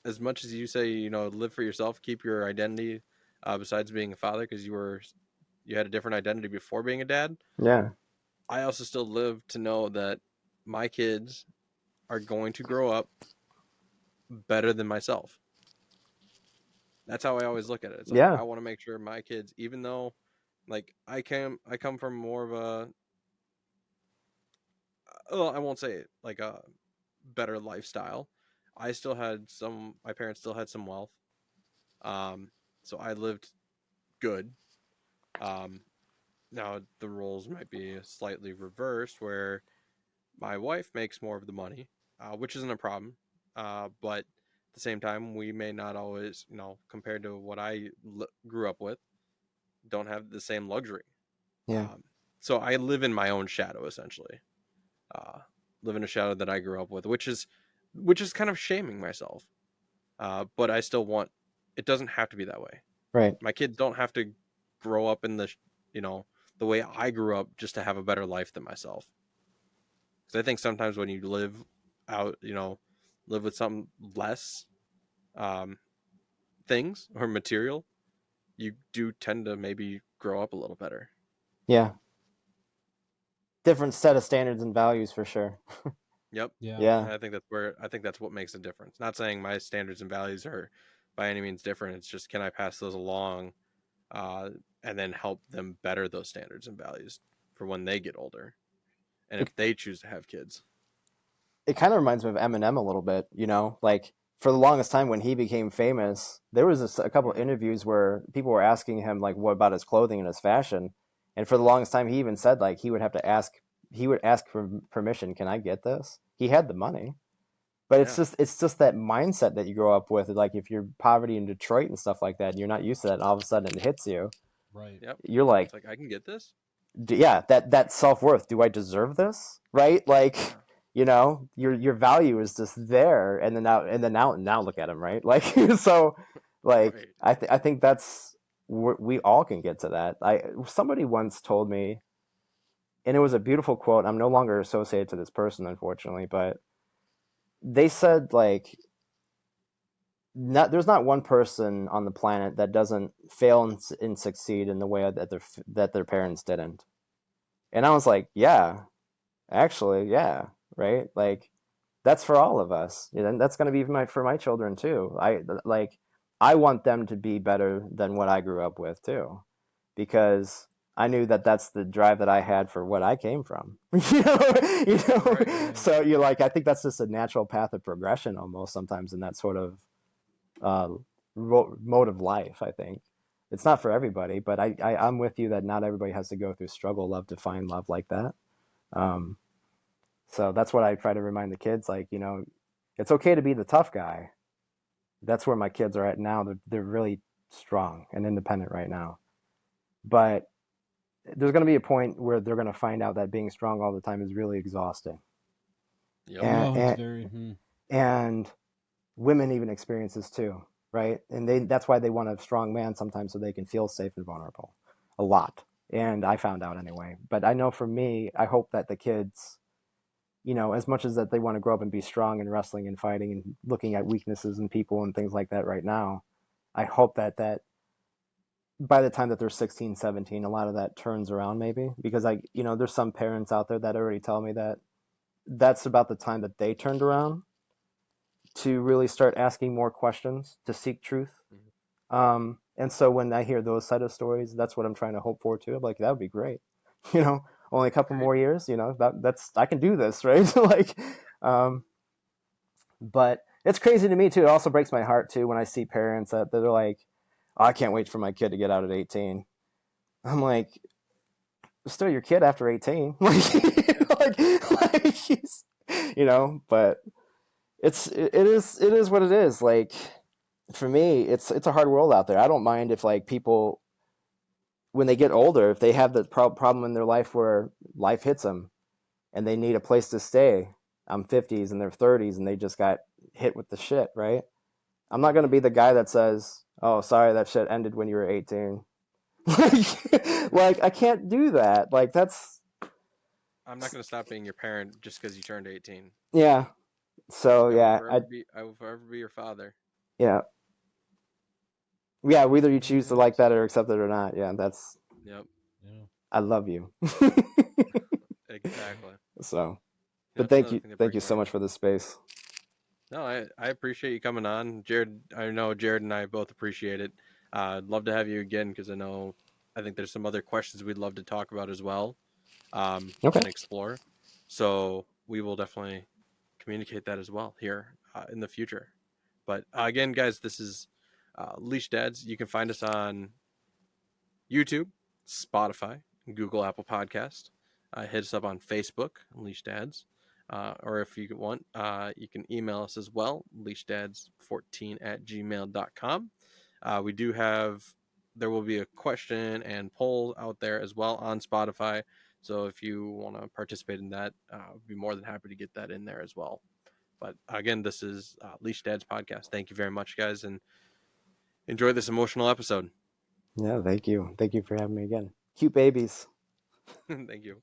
As much as you say, live for yourself, keep your identity, besides being a father, because you had a different identity before being a dad. yeah, I also still live to know that my kids are going to grow up better than myself. That's how I always look at it. It's like, yeah, I want to make sure my kids, even though, like, I come from more of a, I won't say it, like a better lifestyle. My parents still had some wealth. So I lived good. Um, Now the roles might be slightly reversed, where my wife makes more of the money, which isn't a problem. But at the same time, we may not always, compared to what I grew up with, don't have the same luxury. yeah, So I live in my own shadow, essentially. Live in a shadow that I grew up with, which is kind of shaming myself. But I still want. It doesn't have to be that way. right. My kids don't have to grow up in the way I grew up just to have a better life than myself. Because I think sometimes when you live out, live with some less things or material, you do tend to maybe grow up a little better. Yeah. Different set of standards and values for sure. Yep. Yeah. And I think that's what makes a difference. Not saying my standards and values are by any means different. It's just, can I pass those along, and then help them better those standards and values for when they get older, and if they choose to have kids. It kind of reminds me of Eminem a little bit, like, for the longest time when he became famous, there was a couple of interviews where people were asking him, like, what about his clothing and his fashion, and for the longest time he even said, like, he would ask for permission. Can I get this? He had the money, but Yeah. it's just that mindset that you grow up with. Like, if you're poverty in Detroit and stuff like that, and you're not used to that, and all of a sudden it hits you, Right. Yep. you're like, It's like, I can get this. yeah, that self-worth. Do I deserve this? Right? Like, your value is just there, and then now look at him, right? Like, so, like, Right. I think that's we all can get to that. Somebody once told me, and it was a beautiful quote. I'm no longer associated to this person, unfortunately, but they said, like, there's not one person on the planet that doesn't fail and succeed in the way that their parents didn't. And I was like, yeah, actually, yeah, right? Like, that's for all of us. And that's going to be for my children too. I want them to be better than what I grew up with too, because I knew that that's the drive that I had for what I came from. Right. So you're like, I think that's just a natural path of progression almost sometimes in that sort of mode of life. I think it's not for everybody, but I'm with you that not everybody has to go through struggle love to find love like that. So that's what I try to remind the kids, like, It's okay to be the tough guy. That's where my kids are at now. They're really strong and independent right now. But there's going to be a point where they're going to find out that being strong all the time is really exhausting. Yep. And, No, it's and, very. and women even experience this too, right? And that's why they want a strong man sometimes, so they can feel safe and vulnerable a lot. And I found out anyway. But I know for me, I hope that the kids, as much as that they want to grow up and be strong and wrestling and fighting and looking at weaknesses in people and things like that right now, I hope that by the time that they're 16, 17, a lot of that turns around maybe, because there's some parents out there that already tell me that that's about the time that they turned around to really start asking more questions to seek truth. And so when I hear those side of stories, that's what I'm trying to hope for too. I'm like, that would be great. Only a couple more years, that's I can do this, right? Like, but it's crazy to me too. It also breaks my heart too when I see parents that are like, oh, I can't wait for my kid to get out at 18. I'm like, still your kid after 18. like he's, but it is what it is. Like, for me, it's a hard world out there. I don't mind if like people, when they get older, if they have the problem in their life where life hits them and they need a place to stay. I'm 50s and they're 30s and they just got hit with the shit, right? I'm not going to be the guy that says, oh, sorry, that shit ended when you were 18. Like, I can't do that. Like, I'm not going to stop being your parent just because you turned 18. Yeah. So, I yeah. will forever be your father. Yeah. Yeah, whether you choose to like that or accept it or not. Yeah, that's... Yep. Yeah. I love you. Exactly. So, but That's another thing that thank you breaks so my much for this space. No, I appreciate you coming on, Jared. I know Jared and I both appreciate it. I'd love to have you again because I think there's some other questions we'd love to talk about as well, Okay. and explore. So we will definitely communicate that as well here in the future. But again, guys, this is Leash Dads. You can find us on YouTube, Spotify, Google, Apple Podcast. Hit us up on Facebook, Leash Dads. Or if you want, you can email us as well, leashdads14@gmail.com. We do there will be a question and poll out there as well on Spotify. So if you want to participate in that, I'd be more than happy to get that in there as well. But again, this is Leash Dads Podcast. Thank you very much, guys, and enjoy this emotional episode. Yeah, thank you. Thank you for having me again. Cute babies. Thank you.